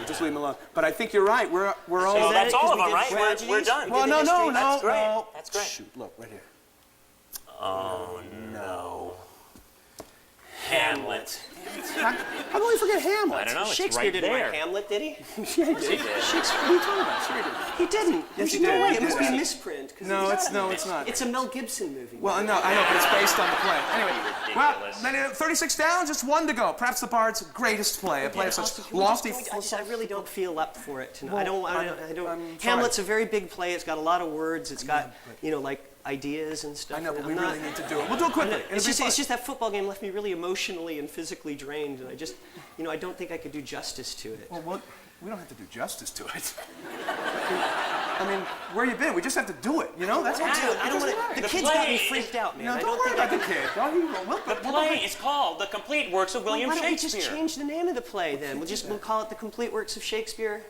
Just leave him alone. But I think you're right. We're all. So that that's it? 'Cause all of we them, did right? tragedies? We're done. Well, did no, the no, history. no. That's great. no. That's great. Shoot, look right here. Oh no. Hamlet. How do we forget Hamlet? I don't know. It's Shakespeare right didn't there. write Hamlet, did he? Yeah, he did. Shakespeare. What are you talking about? Sure he did. He didn't. Yes, There's he no did. way. He It must did. be a misprint. 'Cause No, it's not. It's a Mel Gibson movie. Well, no, I know, but it's based on the play. Anyway, well, Ridiculous. then 36 down, just 1 to go. Perhaps the Bard's greatest play, a play of such Austin, can we lofty. I really don't feel up for it tonight. Well, I I'm don't. sorry. Hamlet's a very big play. It's got a lot of words. It's got like ideas and stuff. I know, but I'm we not- really need to do it. We'll do it quickly. It's just that football game left me really emotionally and physically drained, and I just, I don't think I could do justice to it. Well, we don't have to do justice to it. I mean, where you been? We just have to do it. That's what I don't want to. The kids got me freaked out, man. No, I don't worry think I about the kid. The play is called The Complete Works of William Why don't we Shakespeare. just change the name of the play then? We'll call it The Complete Works of Shakespeare,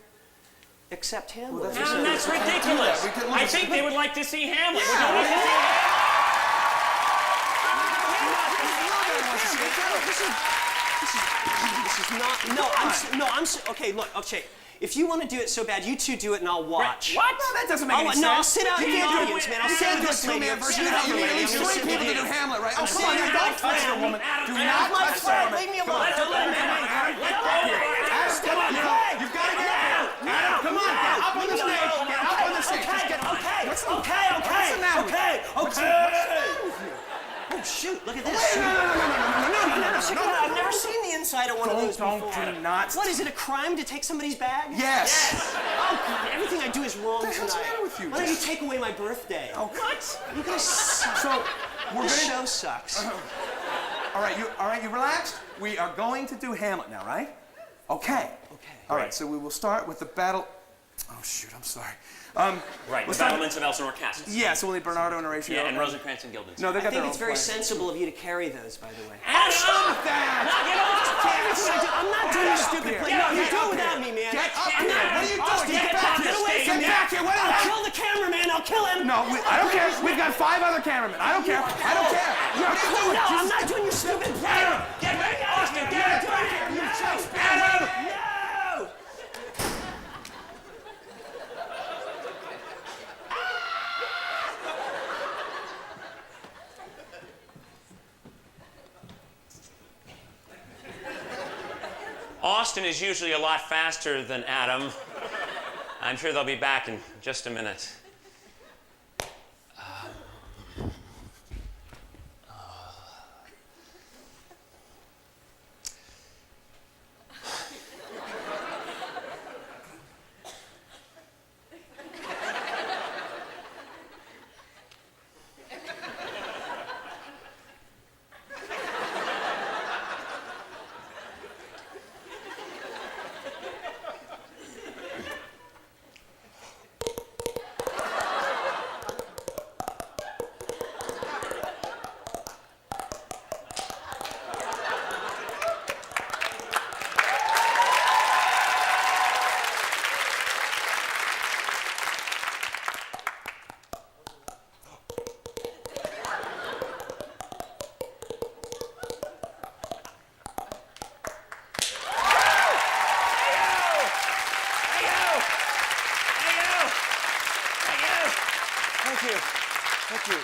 except Hamlet. That's ridiculous. We can- I think they would like to see Hamlet. Would you like to see Hamlet? This is not. Okay, look. Okay, if you want to do it so bad, you two do it, and I'll watch. What? No, that doesn't make any sense. No, I'll sit out in the audience, man. I'll sit out this lady. You need at least 3 people to do Hamlet, right? Oh, come on, now, don't touch the woman. Do not touch the woman. Leave me alone. Don't let him in. Adam, come on. You've got to get out. Adam, come on. Get up on the stage. Get up on the stage. Just get up. What's the matter with you? Oh, shoot, look at this. No. I've never seen the inside of one of those before. Do not. What, is it a crime to take somebody's bag? Yes. Oh, God, everything I do is wrong tonight. What's the matter with you? Why don't you take away my birthday? Oh, what? You guys suck. So, This show sucks. All right, you relaxed? We are going to do Hamlet now, right? Okay. All right, so we will start with the battle. Oh, shoot, I'm sorry. Right, the battlements of Elsinore Castles. Yeah, so only Bernardo and Horatio. Yeah, and Rosencrantz and Guildenstern. No, they I got think their it's own very play. sensible of you to carry those, by the way. Adam! Stop that! Knock it off! Everything I do, I'm not doing your stupid play. No, you do it without me, man. Get up I'm here! not. What are you doing? Austin, Get back here! Get away Get from me! back here! What the I'll hell? kill the cameraman. I'll kill him. No, I don't care. We've got 5 other cameramen. I don't care. What are you doing? No, I'm not doing your stupid play. Get back! Austin, get back here! You Adam! No! Austin is usually a lot faster than Adam. I'm sure they'll be back in just a minute. Thank you.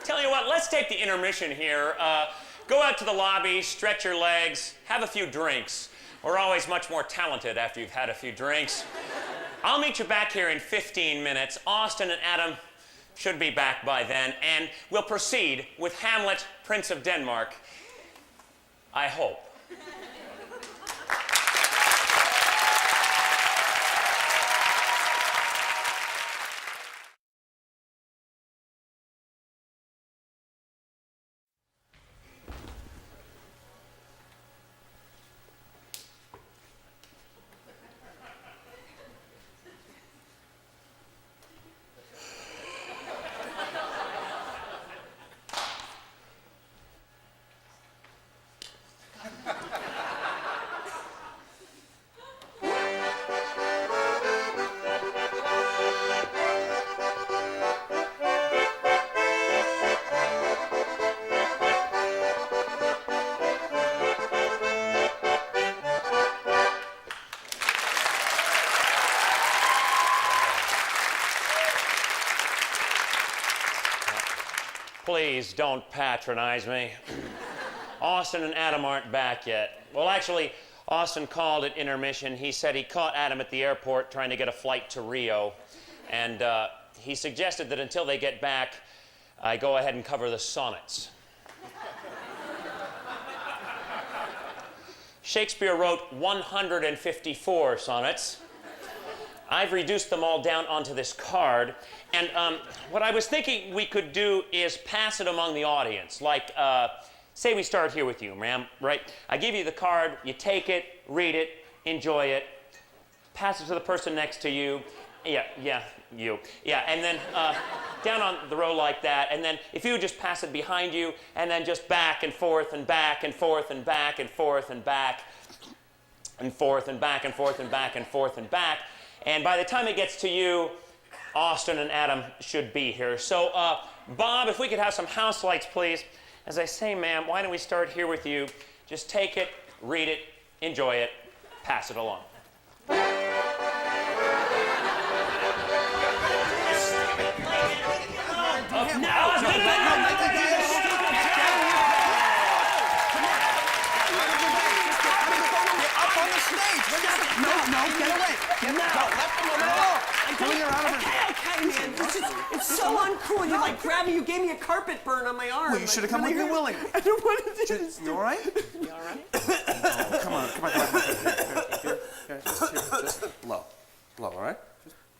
Tell you what, let's take the intermission here. Go out to the lobby, stretch your legs, have a few drinks. We're always much more talented after you've had a few drinks. I'll meet you back here in 15 minutes. Austin and Adam should be back by then, and we'll proceed with Hamlet, Prince of Denmark. I hope. Please don't patronize me. Austin and Adam aren't back yet. Well, actually, Austin called at intermission. He said he caught Adam at the airport trying to get a flight to Rio. And he suggested that until they get back, I go ahead and cover the sonnets. Shakespeare wrote 154 sonnets. I've reduced them all down onto this card. And what I was thinking we could do is pass it among the audience. Like, say we start here with you, ma'am, right? I give you the card, you take it, read it, enjoy it, pass it to the person next to you. Yeah, you. Yeah, and then down on the row like that, and then if you just pass it behind you, and then just back and forth and back and forth and back and forth and back and forth and back and forth and back and forth and back. And by the time it gets to you, Austin and Adam should be here. So, Bob, if we could have some house lights, please. As I say, ma'am, why don't we start here with you? Just take it, read it, enjoy it, pass it along. No, get away. Get out. Okay, man. It's so uncool. You like grabbed me. You gave me a carpet burn on my arm. Well, you should have come with me willingly. I don't want to do this. You all right? You all right? Oh, come on. Here, just blow, all right?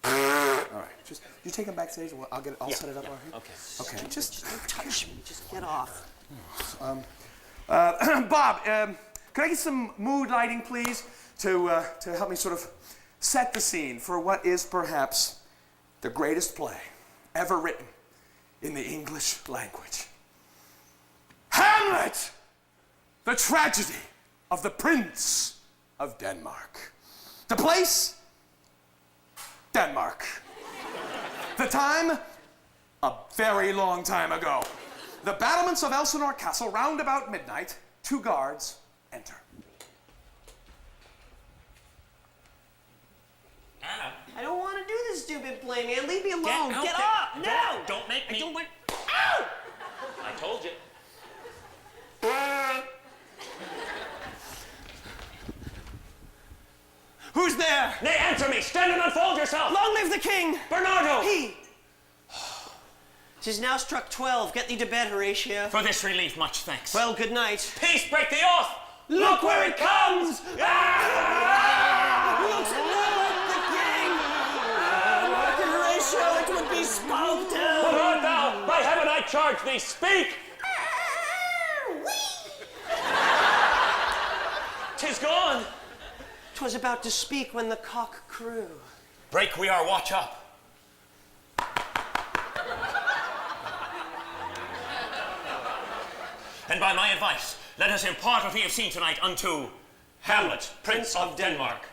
All right, just you take him backstage, and I'll set it up out here. Okay. Just Don't touch me. Just get off. Bob, could I get some mood lighting, please, to help me sort of set the scene for what is perhaps the greatest play ever written in the English language. Hamlet! The tragedy of the Prince of Denmark. The place? Denmark. The time? A very long time ago. The battlements of Elsinore Castle, round about midnight, 2 guards enter. Adam. I don't want to do this stupid play, man. Leave me alone. Get out Get there. off. No. Don't make me. I don't want. Ow! I told you. Who's there? Nay, answer me. Stand and unfold yourself. Long live the king. Bernardo. He. 'Tis now struck 12. Get thee to bed, Horatio. For this relief, much thanks. Well, good night. Peace, break the oath. Look where it comes. Looks like the king. Horatio, it would be spoken. What art thou? By heaven, I charge thee, speak. 'Tis gone. 'Twas about to speak when the cock crew. Break we are, watch up. And by my advice, let us impart what we have seen tonight unto Hamlet, Prince of Denmark.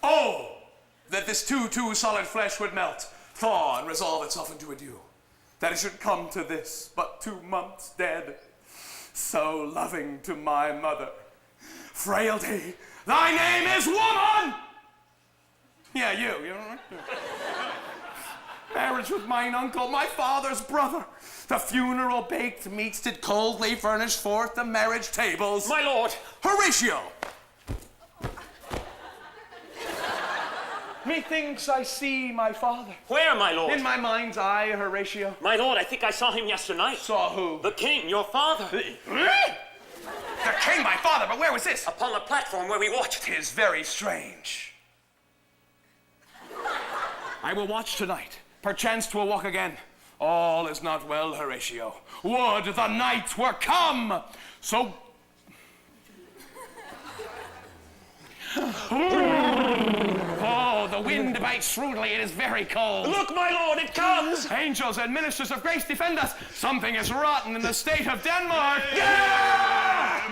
Oh, that this too solid flesh would melt, thaw, and resolve itself into a dew. That it should come to this, but 2 months dead, so loving to my mother. Frailty, thy name is woman! Yeah, you know, marriage with mine uncle, my father's brother. The funeral baked meats did coldly furnish forth the marriage tables. My lord. Horatio! Methinks I see my father. Where, my lord? In my mind's eye, Horatio. My lord, I think I saw him yesternight. Saw who? The king, your father. The king, my father, but where was this? Upon the platform where we watched. 'Tis very strange. I will watch tonight. Perchance 'twill walk again. All is not well, Horatio. Would the night were come! So... Oh, the wind bites shrewdly. It is very cold. Look, my lord, it comes! Angels and ministers of grace defend us. Something is rotten in the state of Denmark.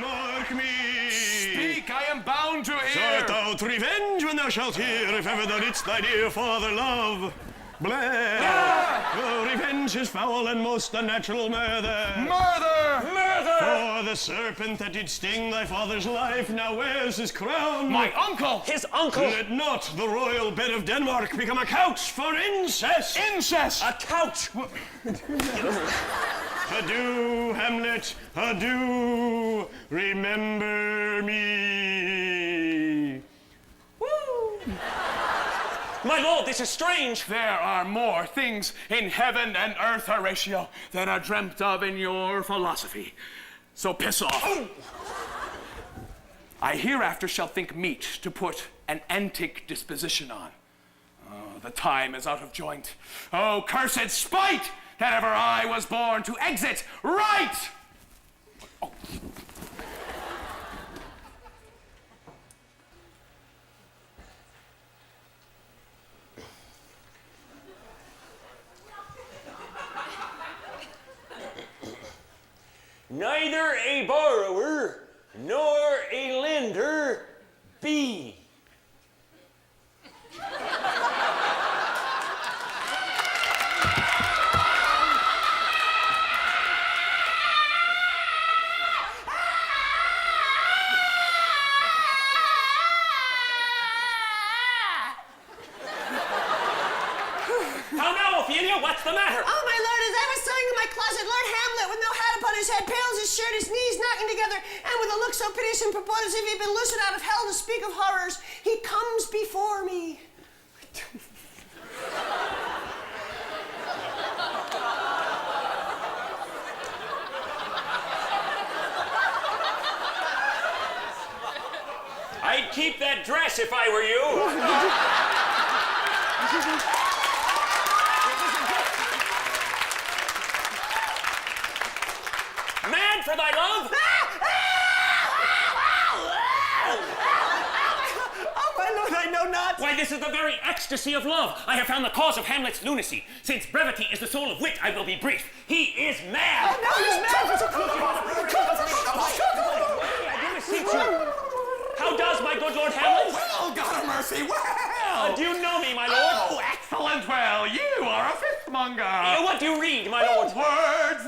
Mark me! Speak, I am bound to hear. Art thou to revenge when thou shalt hear, if ever thou didst thy dear father love? bled. Oh, revenge is foul and most unnatural murder. Murder! Murder! For the serpent that did sting thy father's life now wears his crown. My uncle! His uncle! Let not the royal bed of Denmark become a couch for incest. Incest! A couch! Adieu, Hamlet, adieu, remember me. My lord, this is strange. There are more things in heaven and earth, Horatio, than are dreamt of in your philosophy. So piss off. I hereafter shall think meet to put an antic disposition on. Oh, the time is out of joint. Oh, cursed spite that ever I was born to exit right! Oh. Neither a borrower nor a lender be. How now, Ophelia? What's the matter? Oh, my lord, as I was sewing in my closet, Lord Hamlet, with no hat upon his head, pale as his shirt, his knees knocking together, and with a look so piteous and purported as if he had been loosened out of hell to speak of horrors, he comes before me. I'd keep that dress if I were you. Mad for thy love? Oh, my lord, I know not. Why, this is the very ecstasy of love. I have found the cause of Hamlet's lunacy. Since brevity is the soul of wit, I will be brief. He is mad. Oh, no, he's mad. I do beseech you. How does my good Lord Hamlet? Well, God of mercy, well! Do you know me, my lord? Oh, excellent, well, you are a fifthmonger. What do you read, my lord? Words!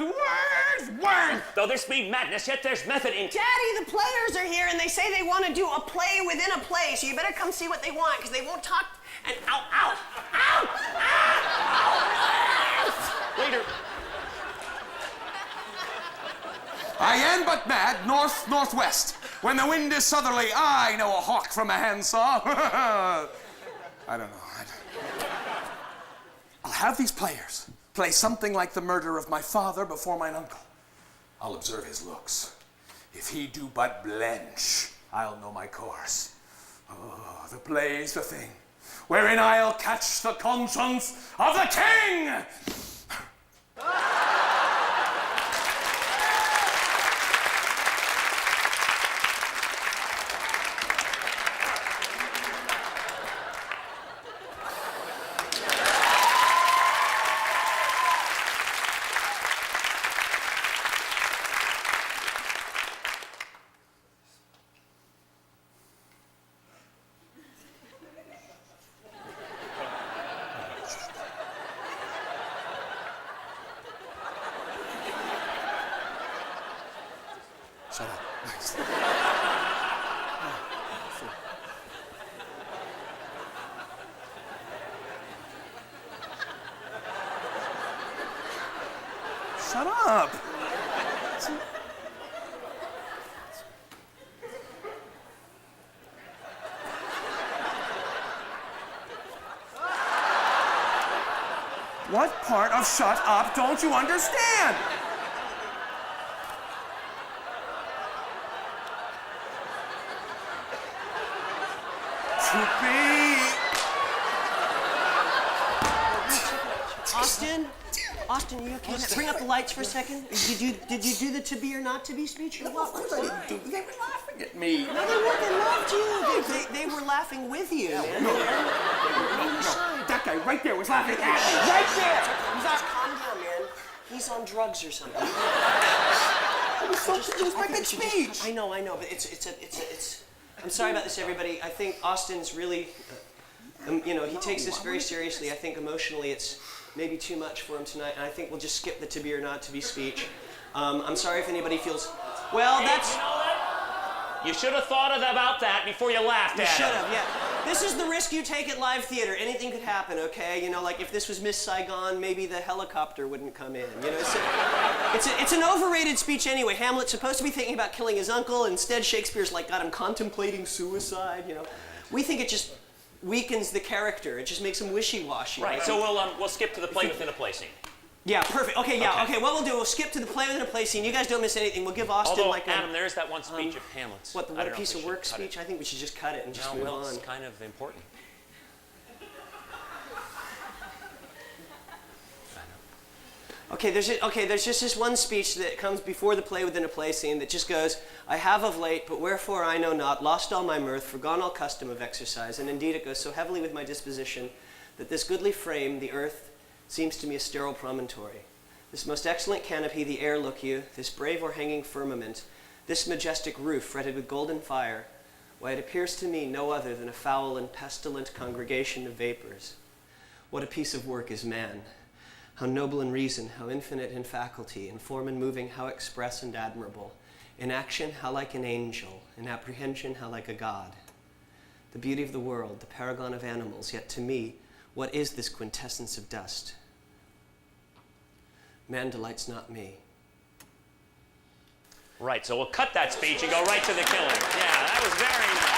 Though this be madness, yet there's method in... Daddy, the players are here, and they say they want to do a play within a play, so you better come see what they want, because they won't talk. And ow, ow, ow, ow! Waiter. I am but mad, northwest. When the wind is southerly, I know a hawk from a handsaw. I don't know. I'll have these players play something like the murder of my father before mine uncle. I'll observe his looks. If he do but blench, I'll know my course. Oh, the play's the thing, wherein I'll catch the conscience of the king! Shut up. Shut up. What part of shut up don't you understand? Austin, you okay? Bring up the lights for a second. Did you do the to be or not to be speech or what? Of course I didn't do. They were laughing at me. No, they weren't. They loved you. They were laughing with you. Man. No, that guy right there was laughing at me. Right there. Calm down, man. He's on drugs or something. It was my big speech. I know, but it's. I'm sorry about this, everybody. I think Austin's really. You know, he takes this very seriously. I think emotionally it's maybe too much for him tonight, and I think we'll just skip the to be or not to be speech. I'm sorry if anybody feels... Well, that's... You know what? You should have thought about that before you laughed at Should him. have, yeah. This is the risk you take at live theater. Anything could happen, okay? You know, like if this was Miss Saigon, maybe the helicopter wouldn't come in. You know, it's an overrated speech anyway. Hamlet's supposed to be thinking about killing his uncle. Instead, Shakespeare's like got him contemplating suicide, you know. We think it just weakens the character. It just makes him wishy-washy. Right, so we'll skip to the play within a play scene. Yeah, perfect. Okay, yeah, okay. What we'll do, we'll skip to the play within a play scene. You guys don't miss anything. We'll give Austin Although, like a... Adam, there is that one speech of Hamlet's. What, the I what don't a know piece if we of should work cut speech? it. I think we should just cut it and just move Well, on. it's kind of important. Okay, there's just this one speech that comes before the play within a play scene that just goes, I have of late, but wherefore I know not, lost all my mirth, forgone all custom of exercise, and indeed it goes so heavily with my disposition that this goodly frame, the earth, seems to me a sterile promontory. This most excellent canopy, the air, look you, this brave o'erhanging firmament, this majestic roof fretted with golden fire, why it appears to me no other than a foul and pestilent congregation of vapors. What a piece of work is man! How noble in reason, how infinite in faculty, in form and moving, how express and admirable. In action, how like an angel, in apprehension, how like a god. The beauty of the world, the paragon of animals, yet to me, what is this quintessence of dust? Man delights not me. Right, so we'll cut that speech and go right to the killing. Yeah, that was very nice.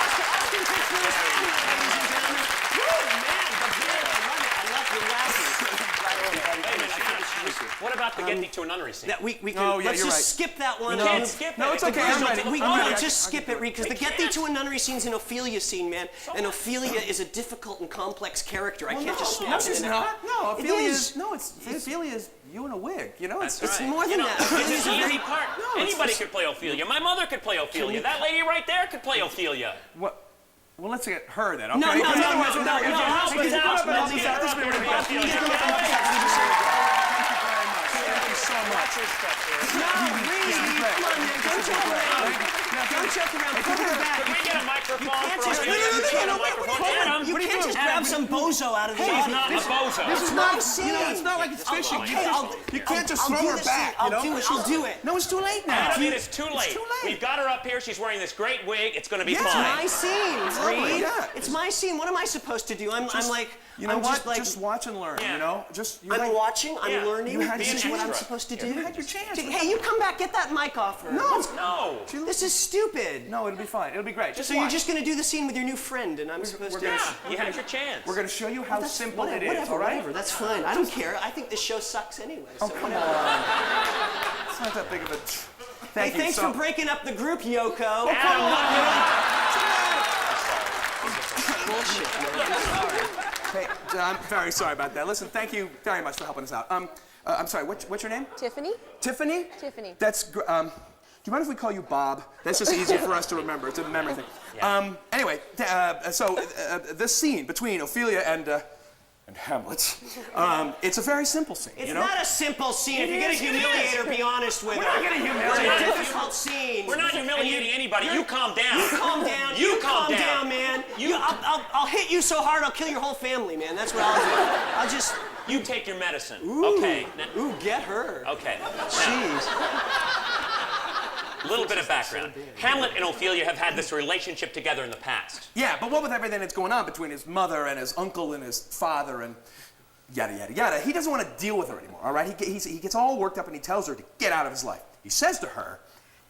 What about the get thee to a nunnery scene? We can, Oh, yeah, let's you're just right. skip that one. You can't skip it. No, it's okay, I'm ready. We I'm no, ready. just skip it, Reed, because the get thee to a nunnery scene's an Ophelia scene, man. And Ophelia is a difficult and complex character. I can't just snap No, it she's in not. No, It Ophelia's... is. No, Ophelia's you in a wig. You know, it's It's more than that. It's Ophelia's an a very... easy part. Anybody could play Ophelia. My mother could play Ophelia. That lady right there could play Ophelia. What? Well, let's get her then, okay? No, Because otherwise we're not- Would you help us Let's out? put up Let's an get her This up will be there to be really Ophelia. good. Thank you very much. Thank you so much. Watch your step there. No, Reed, come on, man. Don't joke around. Don't joke around. Put her back. Could we get a microphone can't for just- Ophelia? no, no, no, Get a no, wait, microphone. wait, Adam, You can't just grab some bozo out of the she's audience. not a bozo. This is my not, scene. you know, it's not like it's fishing. Okay, You can't just I'll throw do her this back, scene. you know? I'll do it. No, it's too late now. Adam, it is too late. too late. We've got her up here. She's wearing this great wig. It's going to be Yeah. fine. My scene, Reed. yeah. It's my scene. What am I supposed to do? I'm like, You know I'm what? just like, Just watch and learn, Yeah. you know? Just, I'm watching, I'm Yeah. learning. You had This your is what I'm extra. supposed to do. You had your chance. Hey, you come back, get that mic off her. No. This is stupid. No, it'll be fine. It'll be great. Just So watch. you're just gonna do the scene with your new friend, and I'm supposed to. Yeah, you had your chance. We're going to show you how simple it is, Whatever, all right? whatever. That's fine. I don't care. I think this show sucks anyway. So Come whatever. on. It's not that big of a... Hey, Thank you. thanks so... for breaking up the group, Yoko. Bullshit, man. I'm sorry. Hey, I'm very sorry about that. Listen, thank you very much for helping us out. I'm sorry, what's your name? Tiffany? Tiffany? Tiffany. That's, do you mind if we call you Bob? That's just easier for us to remember. It's a memory thing. Anyway, this scene between Ophelia and Hamlet, it's a very simple scene, It's you know? not a simple scene. If you're gonna humiliate her, be honest with her. We're not gonna humiliate It's her. a difficult scene. We're not humiliating anybody. You calm down. You calm down. You calm down. down, man. I'll hit you so hard I'll kill your whole family, man. That's what I'll do. I'll just. You take your medicine. Ooh. Okay. Ooh, get her. Okay. Now, Jeez. a little bit of background. Hamlet and Ophelia have had this relationship together in the past. Yeah, but what with everything that's going on between his mother and his uncle and his father and yada, yada, yada, he doesn't want to deal with her anymore, all right? He gets all worked up and he tells her to get out of his life. He says to her,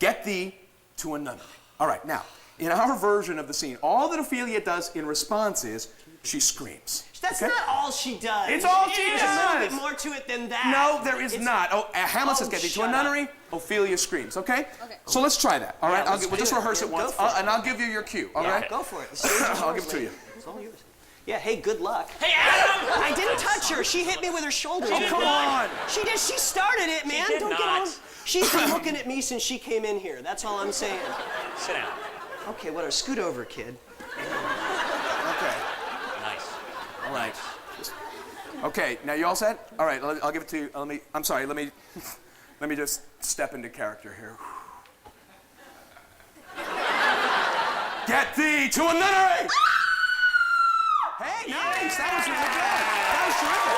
get thee to a nunnery. All right, now, in our version of the scene, all that Ophelia does in response is she screams. That's okay? not all she does. It's all she There's does. a little bit more to it than that. No, there is not. Hamlet says Oh, get thee to shut a up. nunnery. Ophelia screams, okay? Okay. So let's try that, all right? let's We'll do just it. rehearse it Yeah, once, go for it. and I'll give you your cue, all Yeah, right? okay. Go for it. The stage is I'll yours, give it to lady. you. It's all yours. Yeah, hey, good luck. Hey, Adam! I didn't touch her. She hit me with her shoulder. did Come not. on. She did. She started it, man. did Don't not. get on. She's been looking at me since she came in here. That's all I'm saying. Sit down. Okay, whatever. Scoot over, kid. Okay. Nice. All right. Okay, now you all set? All right, I'll give it to you. I'm sorry, let me just step into character here. Get thee to a nunnery! Hey, right, nice. That was really good. That was terrific.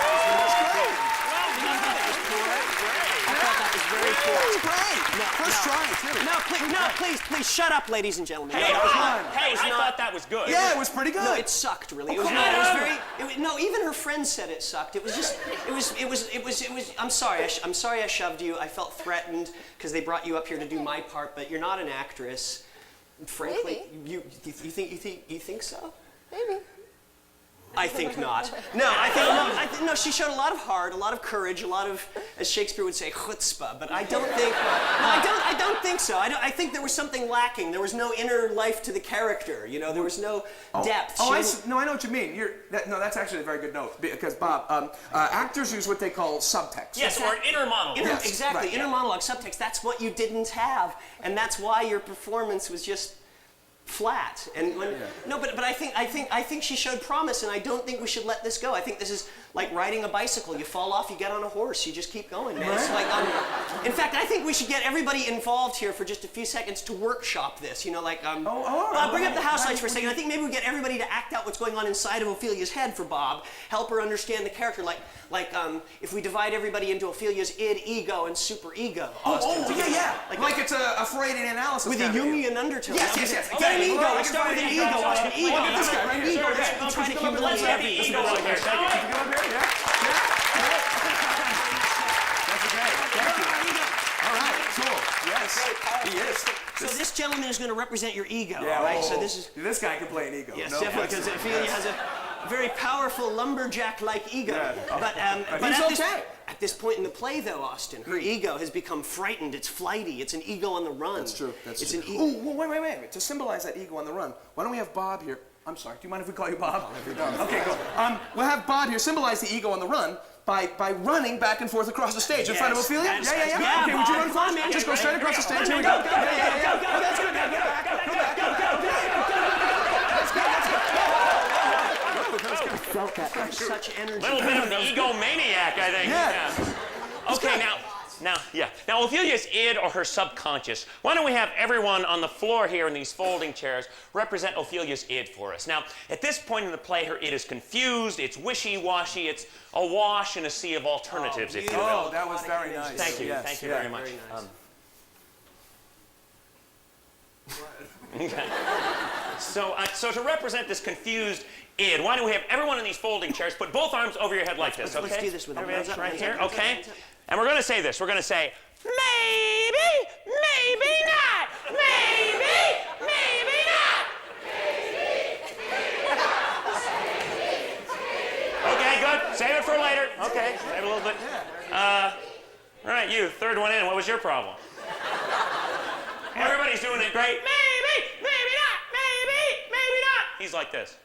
That was great. I thought that was very That cool. was great. First try, too. Please, shut up, ladies and gentlemen. Hey, No, that was not. I thought that was good. Yeah, it was pretty good. No, it sucked really. It was not. It was very. No, even her friends said it sucked. It was just. It was. I'm sorry. I'm sorry I shoved you. I felt threatened because they brought you up here to do my part, but you're not an actress. Frankly, you think so? Maybe. I think not. No, no. She showed a lot of heart, a lot of courage, a lot of, as Shakespeare would say, chutzpah. But I don't think. No, I don't think so. I think there was something lacking. There was no inner life to the character. You know, there was no depth. I know what you mean. That's actually a very good note because Bob, actors use what they call subtext. Yes, or inner monologue. Exactly, right, inner monologue, subtext. That's what you didn't have, and that's why your performance was just flat. And but I think she showed promise, and I don't think we should let this go. I think this is like riding a bicycle. You fall off, you get on a horse, you just keep going, man. It's like, in fact, I think we should get everybody involved here for just a few seconds to workship this. You know, like Bob, bring up the house lights for a second. I think maybe we get everybody to act out what's going on inside of Ophelia's head for Bob. Help her understand the character. Like if we divide everybody into Ophelia's id, ego, and super ego. Yeah. Like it's a Freudian analysis. With a Jungian undertone. Yes. Get an ego. Let's start with an ego. Austin. Ego. Look at this guy right here. Ego. Let's try to humiliate Let's let the everything. ego up here. Thank you. Can you go up here? Yeah. That's great. Thank you. All right. Cool. Yes. He is. So this gentleman is going to represent your ego. Yeah. Right. So this guy can play an ego. Yes, No definitely, question. because Ophelia has a very powerful lumberjack-like ego. Yeah. But he's okay. at this point in the play, though, Austin, her ego has become frightened. It's flighty. It's an ego on the run. That's true. It's true. an ego. Oh, wait. To symbolize that ego on the run, why don't we have Bob here? I'm sorry. Do you mind if we call you Bob? Okay, go. We'll have Bob here symbolize the ego on the run by running back and forth across the stage in front of Ophelia. Yeah. Okay, would you run first? Just go straight across the stage. Here we go. Yeah. Oh, that's good. Go back. Such energy. A little bit of the egomaniac, I think. Yeah. Okay, now Ophelia's id or her subconscious. Why don't we have everyone on the floor here in these folding chairs represent Ophelia's id for us? Now, at this point in the play, her id is confused, it's wishy-washy, it's awash in a sea of alternatives, if you will. Oh, that was very nice. Thank you. Yes, Thank you yeah. very much. Very nice. Okay. So to represent this confused id, why don't we have everyone in these folding chairs put both arms over your head like this, okay? Let's do this with them. Everybody Hands up, right hands here, up, hands up, okay? hands up. And we're going to say this. We're going to say, maybe not. Maybe not. Okay, good. Save it for later. Okay, save it a little bit. All right, you, third one in. What was your problem? Everybody's doing it great. Maybe not. Maybe not. He's like this.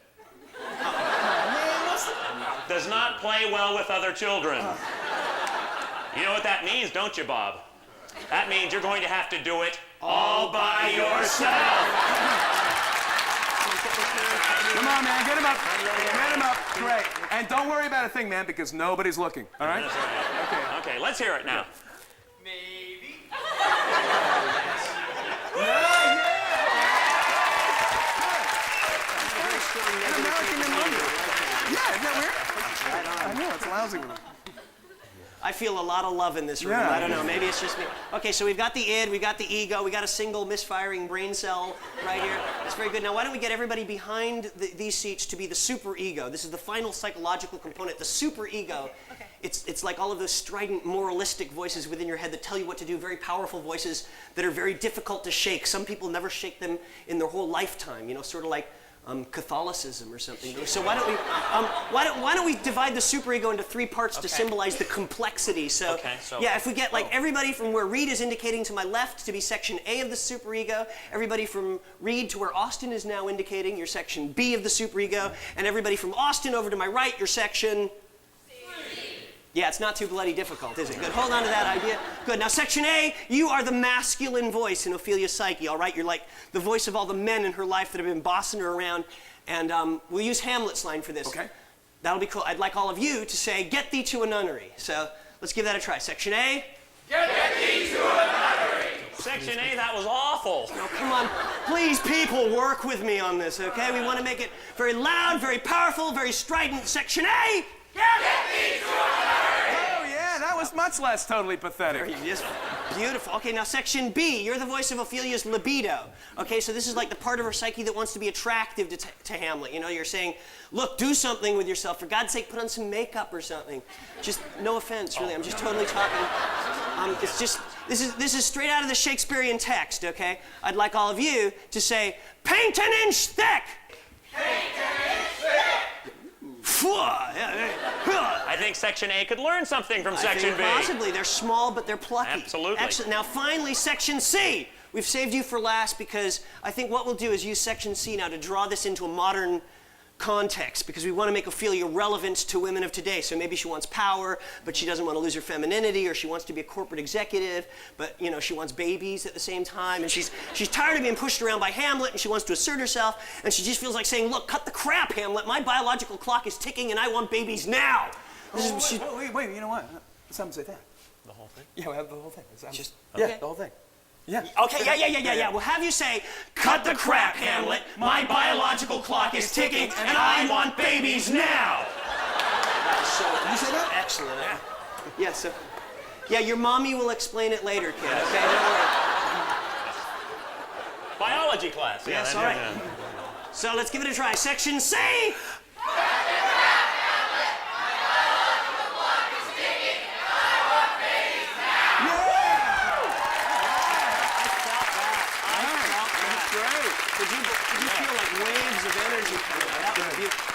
Does not play well with other children. You know what that means, don't you, Bob? That means you're going to have to do it all by yourself. Come on, man. Get him up. Get him up. Great. And don't worry about a thing, man, because nobody's looking. All right? That's right. Okay, let's hear it now. Maybe. An American in London. Yeah, isn't that weird? I know, it's lousy with him. I feel a lot of love in this room. Yeah. I don't know. Maybe it's just me. Okay, so we've got the id, we've got the ego, we got a single misfiring brain cell right here. That's very good. Now, why don't we get everybody behind these seats to be the super ego? This is the final psychological component, the super ego. Okay. It's like all of those strident, moralistic voices within your head that tell you what to do, very powerful voices that are very difficult to shake. Some people never shake them in their whole lifetime, you know, sort of like Catholicism or something. So why don't we divide the superego into three parts to symbolize the complexity? So, yeah, if we get like everybody from where Reed is indicating to my left to be section A of the superego, everybody from Reed to where Austin is now indicating, your section B of the superego, and everybody from Austin over to my right, your section. Yeah, it's not too bloody difficult, is it? Good. Hold on to that idea. Good. Now, section A, you are the masculine voice in Ophelia's psyche, all right? You're like the voice of all the men in her life that have been bossing her around. And we'll use Hamlet's line for this. Okay. That'll be cool. I'd like all of you to say, "Get thee to a nunnery." So let's give that a try. Section A. Get thee to a nunnery. Section A, that was awful. No, come on. Please, people, work with me on this, okay? We want to make it very loud, very powerful, very strident. Section A! Oh, yeah, that was much less totally pathetic. Just beautiful. Okay, now section B, you're the voice of Ophelia's libido. Okay, so this is like the part of her psyche that wants to be attractive to Hamlet. You know, you're saying, look, do something with yourself. For God's sake, put on some makeup or something. Just, no offense, really. I'm just totally talking. It's just, this is straight out of the Shakespearean text, okay? I'd like all of you to say, paint an inch thick! I think Section A could learn something from Section B. Possibly. They're small, but they're plucky. Absolutely. Excellent. Now, finally, Section C. We've saved you for last because I think what we'll do is use Section C now to draw this into a modern context because we want to make Ophelia relevant to women of today. So maybe she wants power, but she doesn't want to lose her femininity, or she wants to be a corporate executive, but you know she wants babies at the same time, and she's tired of being pushed around by Hamlet, and she wants to assert herself, and she just feels like saying, "Look, cut the crap, Hamlet. My biological clock is ticking, and I want babies now." Wait, you know what? Something say that. The whole thing? Yeah, we have the whole thing. Just Yeah, okay. the whole thing. Yeah. Okay, yeah. We'll have you say, "Cut the crap, Hamlet. My biological clock is ticking, and I want babies now." So, you say that? Excellent. Yeah, so, yeah, your mommy will explain it later, kid, okay? Don't worry. Biology class. Yes, that- all right. So let's give it a try. Section C. Could you feel like waves of energy coming out? That was beautiful.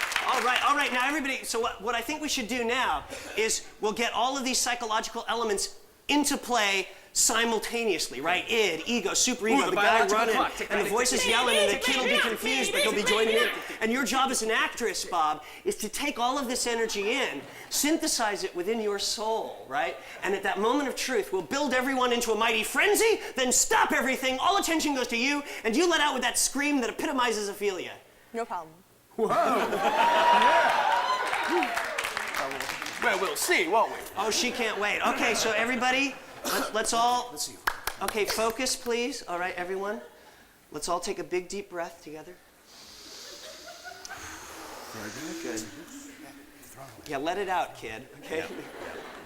All right, now everybody, so what I think we should do now is we'll get all of these psychological elements into play simultaneously, right? Id, ego, superego, the the guy biological running, clock. and the voice is yelling, and the kid will be confused, but he'll be joining in. And your job as an actress, Bob, is to take all of this energy in, synthesize it within your soul, right? And at that moment of truth, we'll build everyone into a mighty frenzy, then stop everything, all attention goes to you, and you let out with that scream that epitomizes Ophelia. No problem. Well, we'll see, won't we? Oh, she can't wait. Okay, so everybody, let's all... Let's see. Okay, focus, please. All right, everyone. Let's all take a big, deep breath together. Good. Yeah, let it out, kid, okay?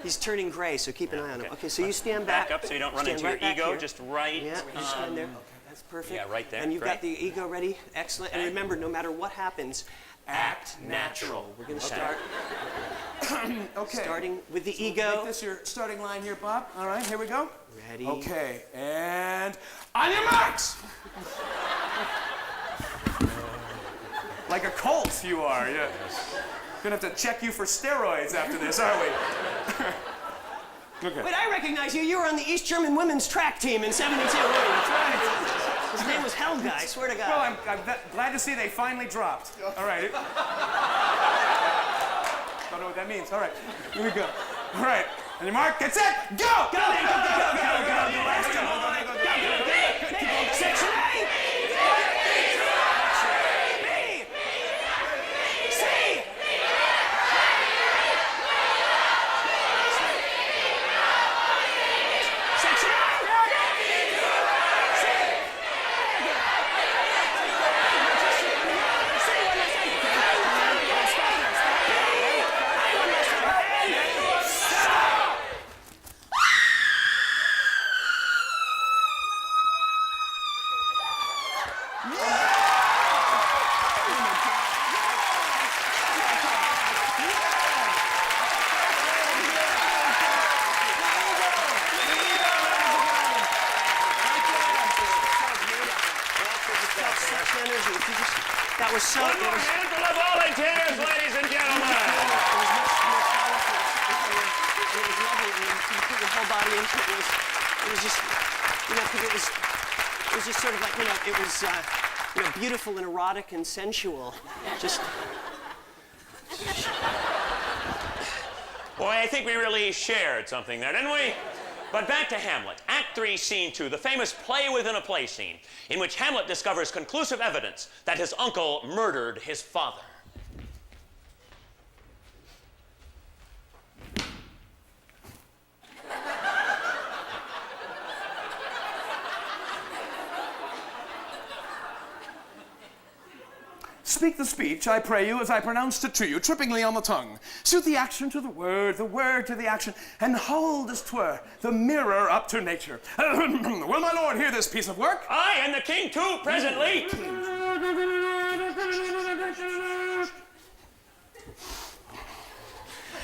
He's turning gray, so keep an eye on him. Okay, so you stand back. Back up so you don't run Stand into your right back ego. here. Just right. Yeah, you stand there. That's perfect. Yeah, right there. And you've got Great. the ego ready. Excellent. And remember, no matter what happens, act natural. We're going to start Okay. starting with the Make ego. this your starting line here, Bob. All right, here we go. Ready. Okay, and on your marks! Like a colt you are, yeah. Gonna have to check you for steroids after this, aren't we? Okay. Wait, I recognize you. You were on the East German women's track team in '72. That's right. His name was Helga, I swear to God. Well, I'm glad to see they finally dropped. All right. Don't know what that means. All right, here we go. All right, on your mark, get set, go! Go, man, go. Section A. B. C. Section A. That was so. One more handful of volunteers, ladies and gentlemen. It was lovely. I mean, you put your whole body into it. It was just, you know, because it was just sort of like, you know, it was, you know, beautiful and erotic and sensual. Just. Boy, I think we really shared something there, didn't we? But back to Hamlet. Act 3, Scene 2, the famous play within a play scene, in which Hamlet discovers conclusive evidence that his uncle murdered his father. Speak the speech, I pray you, as I pronounced it to you, trippingly on the tongue. Suit the action to the word to the action, and hold as 'twere the mirror up to nature. Will my lord hear this piece of work? I and the king too, presently.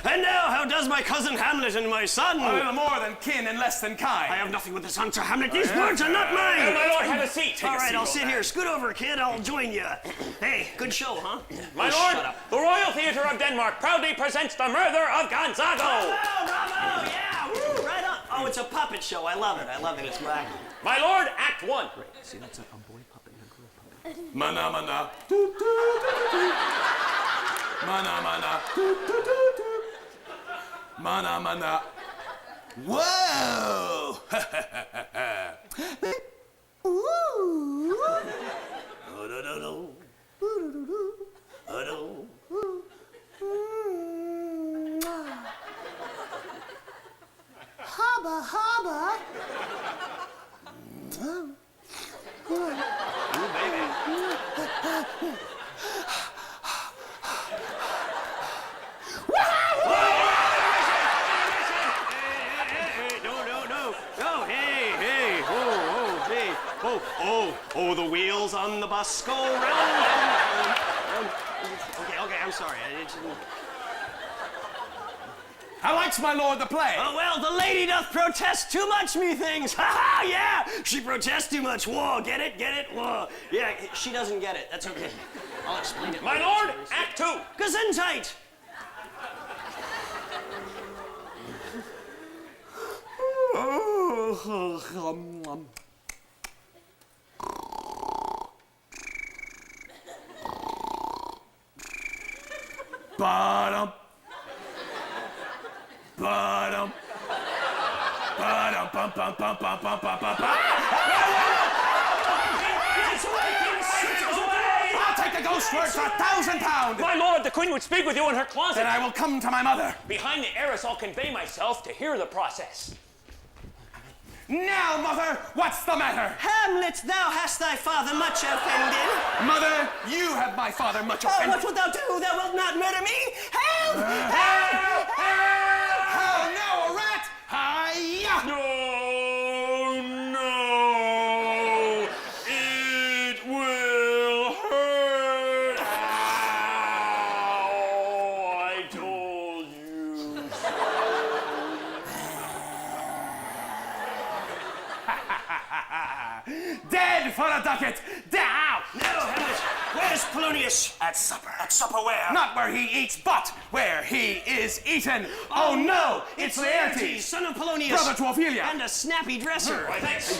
And now, how does my cousin Hamlet and my son? A little more than kin and less than kind. I have nothing with the son, Sir Hamlet. These words are not mine. My lord, have a seat. All right, I'll sit here. Scoot over, kid. I'll join you. Hey, good show, huh? My lord, the Royal Theatre of Denmark proudly presents The Murder of Gonzago. Bravo, yeah, woo, right on. Oh, it's a puppet show. I love it. It's my... My lord, Act 1. See, that's a boy puppet and a girl puppet. Mana mana. Do, do, do, do. Mana mana. Do, do, do, do. Mana mana. Whoa! Hubba hubba. Oh, the wheels on the bus go round and round. Okay, I'm sorry. How likes my lord the play? Oh, well, the lady doth protest too much, methinks. Ha ha, yeah! She protests too much. Whoa, get it? Whoa. Yeah, she doesn't get it. That's okay. I'll explain it. My lord, Act 2. Gesundheit! Ba-dum. Ba-dum. Ba-dum, bum, bum, bum, bum, bum, bum, bum, bum. I'll take the ghost word for £1,000. My lord, the queen would speak with you in her closet. Then I will come to my mother. Behind the arras, I'll convey myself to hear the process. Now, mother, what's the matter? Hamlet, thou hast thy father much offended. Mother, you have my father much Oh, offended. what wilt thou do? Thou wilt not murder me? Help! Help! How now, a rat? Hi-ya! No, it will hurt. Ow, I told you. Dead for a ducat! Down! No, Hamlet, where's Polonius? At supper. At supper where? Not where he eats, but where he is eaten. Oh no, it's Laertes, son of Polonius. brother to Ophelia. And a snappy dresser. Why, thanks.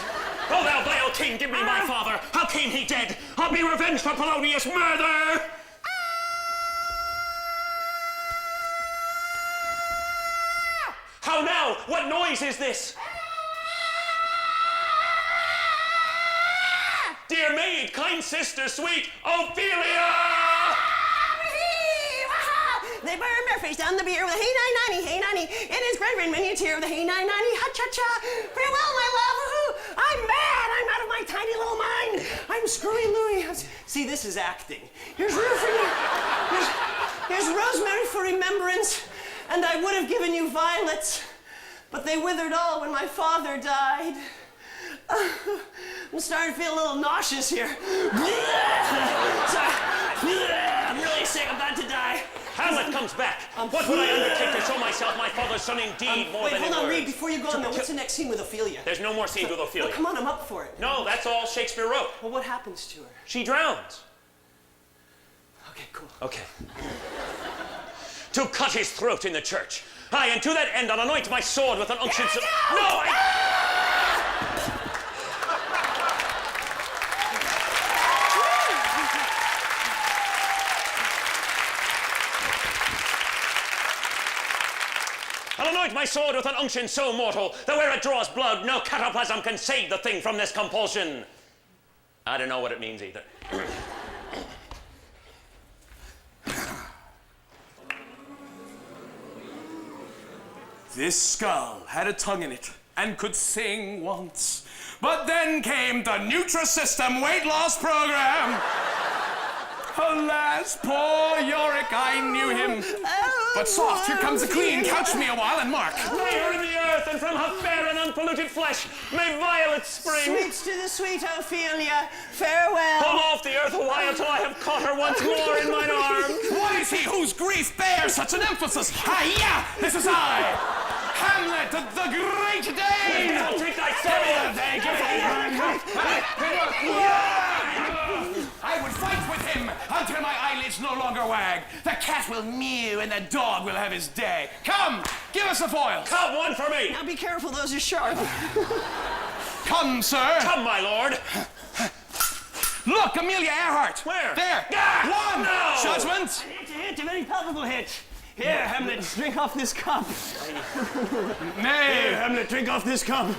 Oh, thou vile king, give me my father. How came he dead? I'll be revenged for Polonius' murder. How now? What noise is this? Dear maid, kind sister, sweet Ophelia! They burn their face down the beer with a hey 990. It is Gregory miniature with a hey 990. Ha cha cha. Farewell, my love. Woohoo. I'm mad. I'm out of my tiny little mind. I'm screwy Louis. See, this is acting. Here's room for you. Here's rosemary for remembrance, and I would have given you violets, but they withered all when my father died. I'm starting to feel a little nauseous here. Sorry. I'm really sick. I'm about to die. Hamlet comes back. What would I undertake to show myself my father's son indeed more Wait, than in hold on, words? Reed, before you go on, what's the next scene with Ophelia? There's no more scenes with Ophelia. Oh, come on, I'm up for it. No, that's all Shakespeare wrote. Well, what happens to her? She drowns. Okay, cool. Okay. To cut his throat in the church. Aye, and to that end I'll anoint my sword with an unction so... No, I'll anoint my sword with an unction so mortal that where it draws blood, no cataplasm can save the thing from this compulsion. I don't know what it means either. This skull had a tongue in it and could sing once. But then came the Nutrisystem weight loss program. Alas. Alas, poor Yorick, I knew him. But soft, here comes the queen. Couch me a while and mark. Lay her in the earth, and from her fair and unpolluted flesh may violets spring. Sweets to the sweet Ophelia, farewell. Hold off the earth a while till I have caught her once more in mine arms. What is he whose grief bears such an emphasis? Hi-ya! This is I, Hamlet, the great Dane! I'll take thy soul! I would fight with him until my eyelids no longer wag. The cat will mew and the dog will have his day. Come, give us a foil. Come, one for me! Now be careful, those are sharp. Come, sir. Come, my lord! Look, Amelia Earhart. Where? There. Ah, One. no. Judgment. It's a hit, a very palpable hit. Here, Hamlet, drink off this cup. Nay. Hamlet, drink off this cup.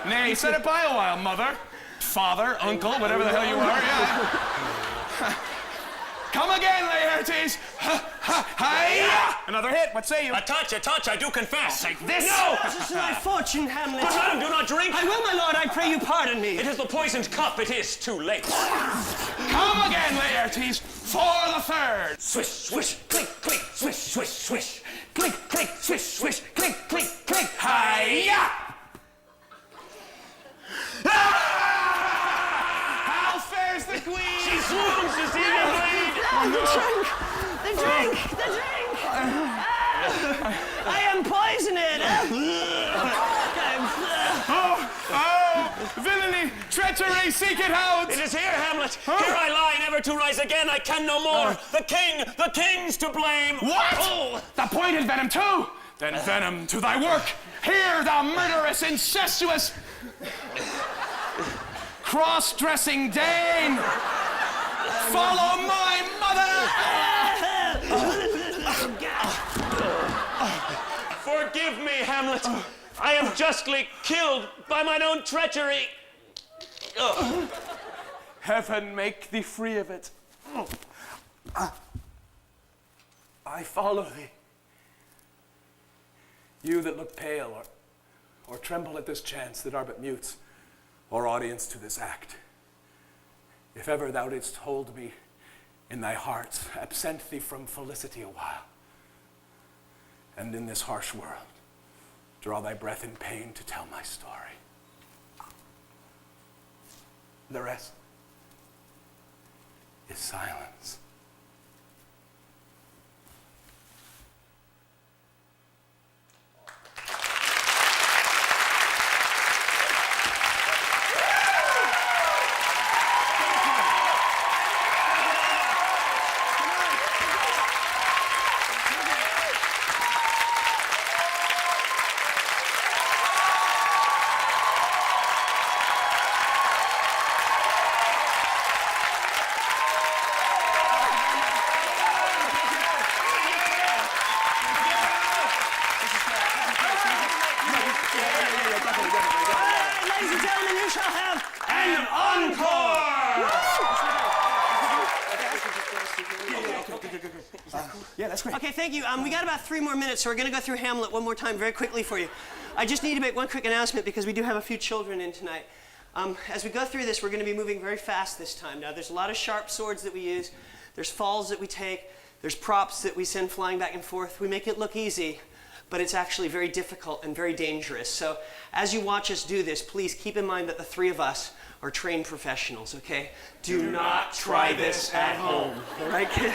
Nay, set it by a while, mother. Father, uncle, whatever the hell you are, yeah. Come again, Laertes. Hi-ya! Another hit, what say you? A touch, I do confess. Take this. No! This is my fortune, Hamlet. But madam, do not drink. I will, my lord, I pray you pardon me. It is the poisoned cup, it is too late. Come again, Laertes, for the third. Swish, swish, clink, clink, swish, swish, swish. Clink, clink, swish, swish, clink, clink, clink. Hi-ya! How fares the queen? She swoons to see me bleed. The drink! I am poisoned! Oh, villainy, treachery, seek it out! It is here, Hamlet. Here I lie, never to rise again. I can no more. The king's to blame. What? Oh. The pointed venom too? Then venom to thy work. Here, thou murderous, incestuous, cross-dressing Dane! Follow my mother! Forgive me, Hamlet. I am justly killed by mine own treachery. Heaven make thee free of it. I follow thee. You that look pale or tremble at this chance that are but mutes or audience to this act. If ever thou didst hold me in thy heart, absent thee from felicity a while, and in this harsh world, draw thy breath in pain to tell my story. The rest is silence. Ladies and gentlemen, you shall have An encore! Yeah, that's great. Okay, thank you. We got about 3 more minutes, so we're going to go through Hamlet one more time very quickly for you. I just need to make one quick announcement because we do have a few children in tonight. As we go through this, we're going to be moving very fast this time. Now, there's a lot of sharp swords that we use. There's falls that we take. There's props that we send flying back and forth. We make it look easy, but it's actually very difficult and very dangerous. So as you watch us do this, please keep in mind that the 3 of us are trained professionals, okay? Do not try this at home, all right, kid?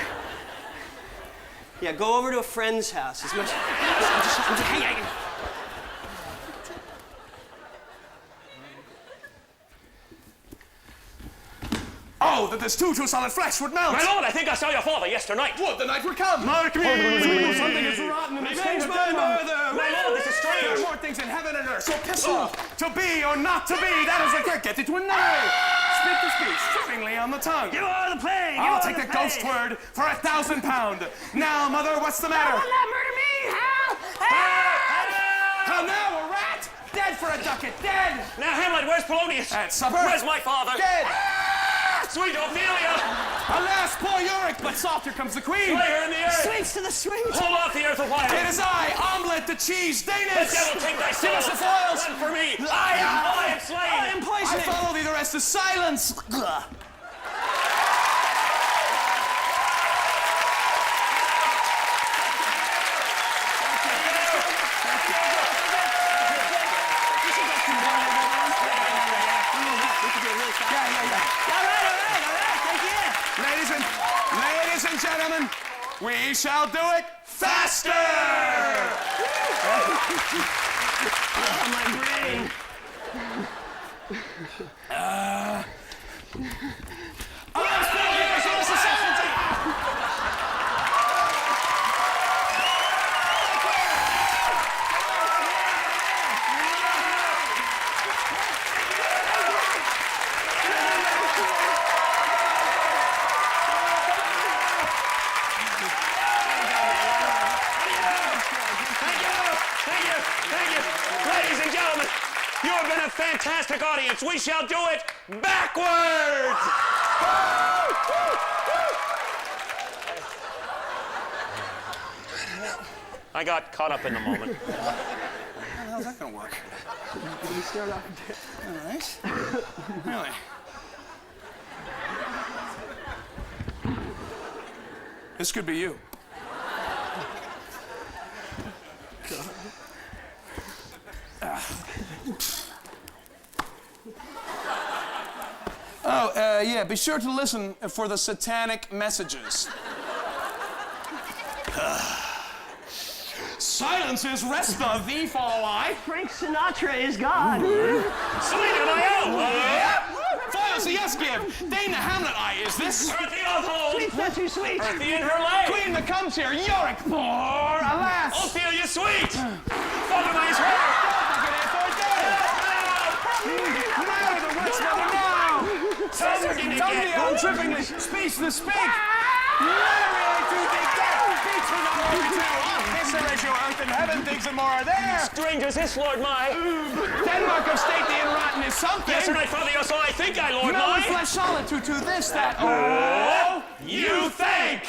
Yeah, go over to a friend's house. As much. Hey. Oh, that this too solid flesh would melt! My lord, I think I saw your father yesternight. Would the night would come! Mark me! Something is rotten in the state of my Denmark. mother! My lord, this is There are strange. more things in heaven and earth, so piss off! To be or not to be, that is the clear. Get it to a nay! Speak the speech, trippingly on the tongue. You are the plague! I'll take the ghost word for £1,000. Now, mother, what's the matter? Murder me! Help! How now, a rat? Dead for a ducat, dead! Now, Hamlet, where's Polonius? At supper? Where's my father? Dead! Sweet Ophelia! Alas, poor Yorick, but soft, here comes the queen! Lay her in the earth! Sweets to the sweet! Hold off the earth a while! It is I, Omelette the cheese The Danish! devil take thy soul! Give us the foils! One for me! I I am slain! I am I poisoned! follow thee, the rest is silence! gentlemen, we shall do it faster! Oh, my brain. I'm still here, so this is 17! Ladies and gentlemen, you have been a fantastic audience. We shall do it backwards! I got caught up in the moment. How's that gonna work? We start off. All right. Really? This could be you. Yeah, be sure to listen for the satanic messages. Silence is rest of thee, follow I. Frank Sinatra is God. Selena Viola! Files the yes give. Dana Hamlet I is this. Earthy Oswald! Sweet's not too sweet. Earthy in her lay! Queen that comes here, Yorick, poor, alas. Ophelia Sweet! Father Nice Hair! Totally untrippingly, speech the speak. Literally to the death. Beats for number 2. Kiss the ratio, earth and heaven, things and more are there. Strangers hiss, Lord my! Denmark of stately and rotten is something. Yes, and I, Father, yes, so I think I, Lord No my! flesh solitude to this, that. Oh, you think!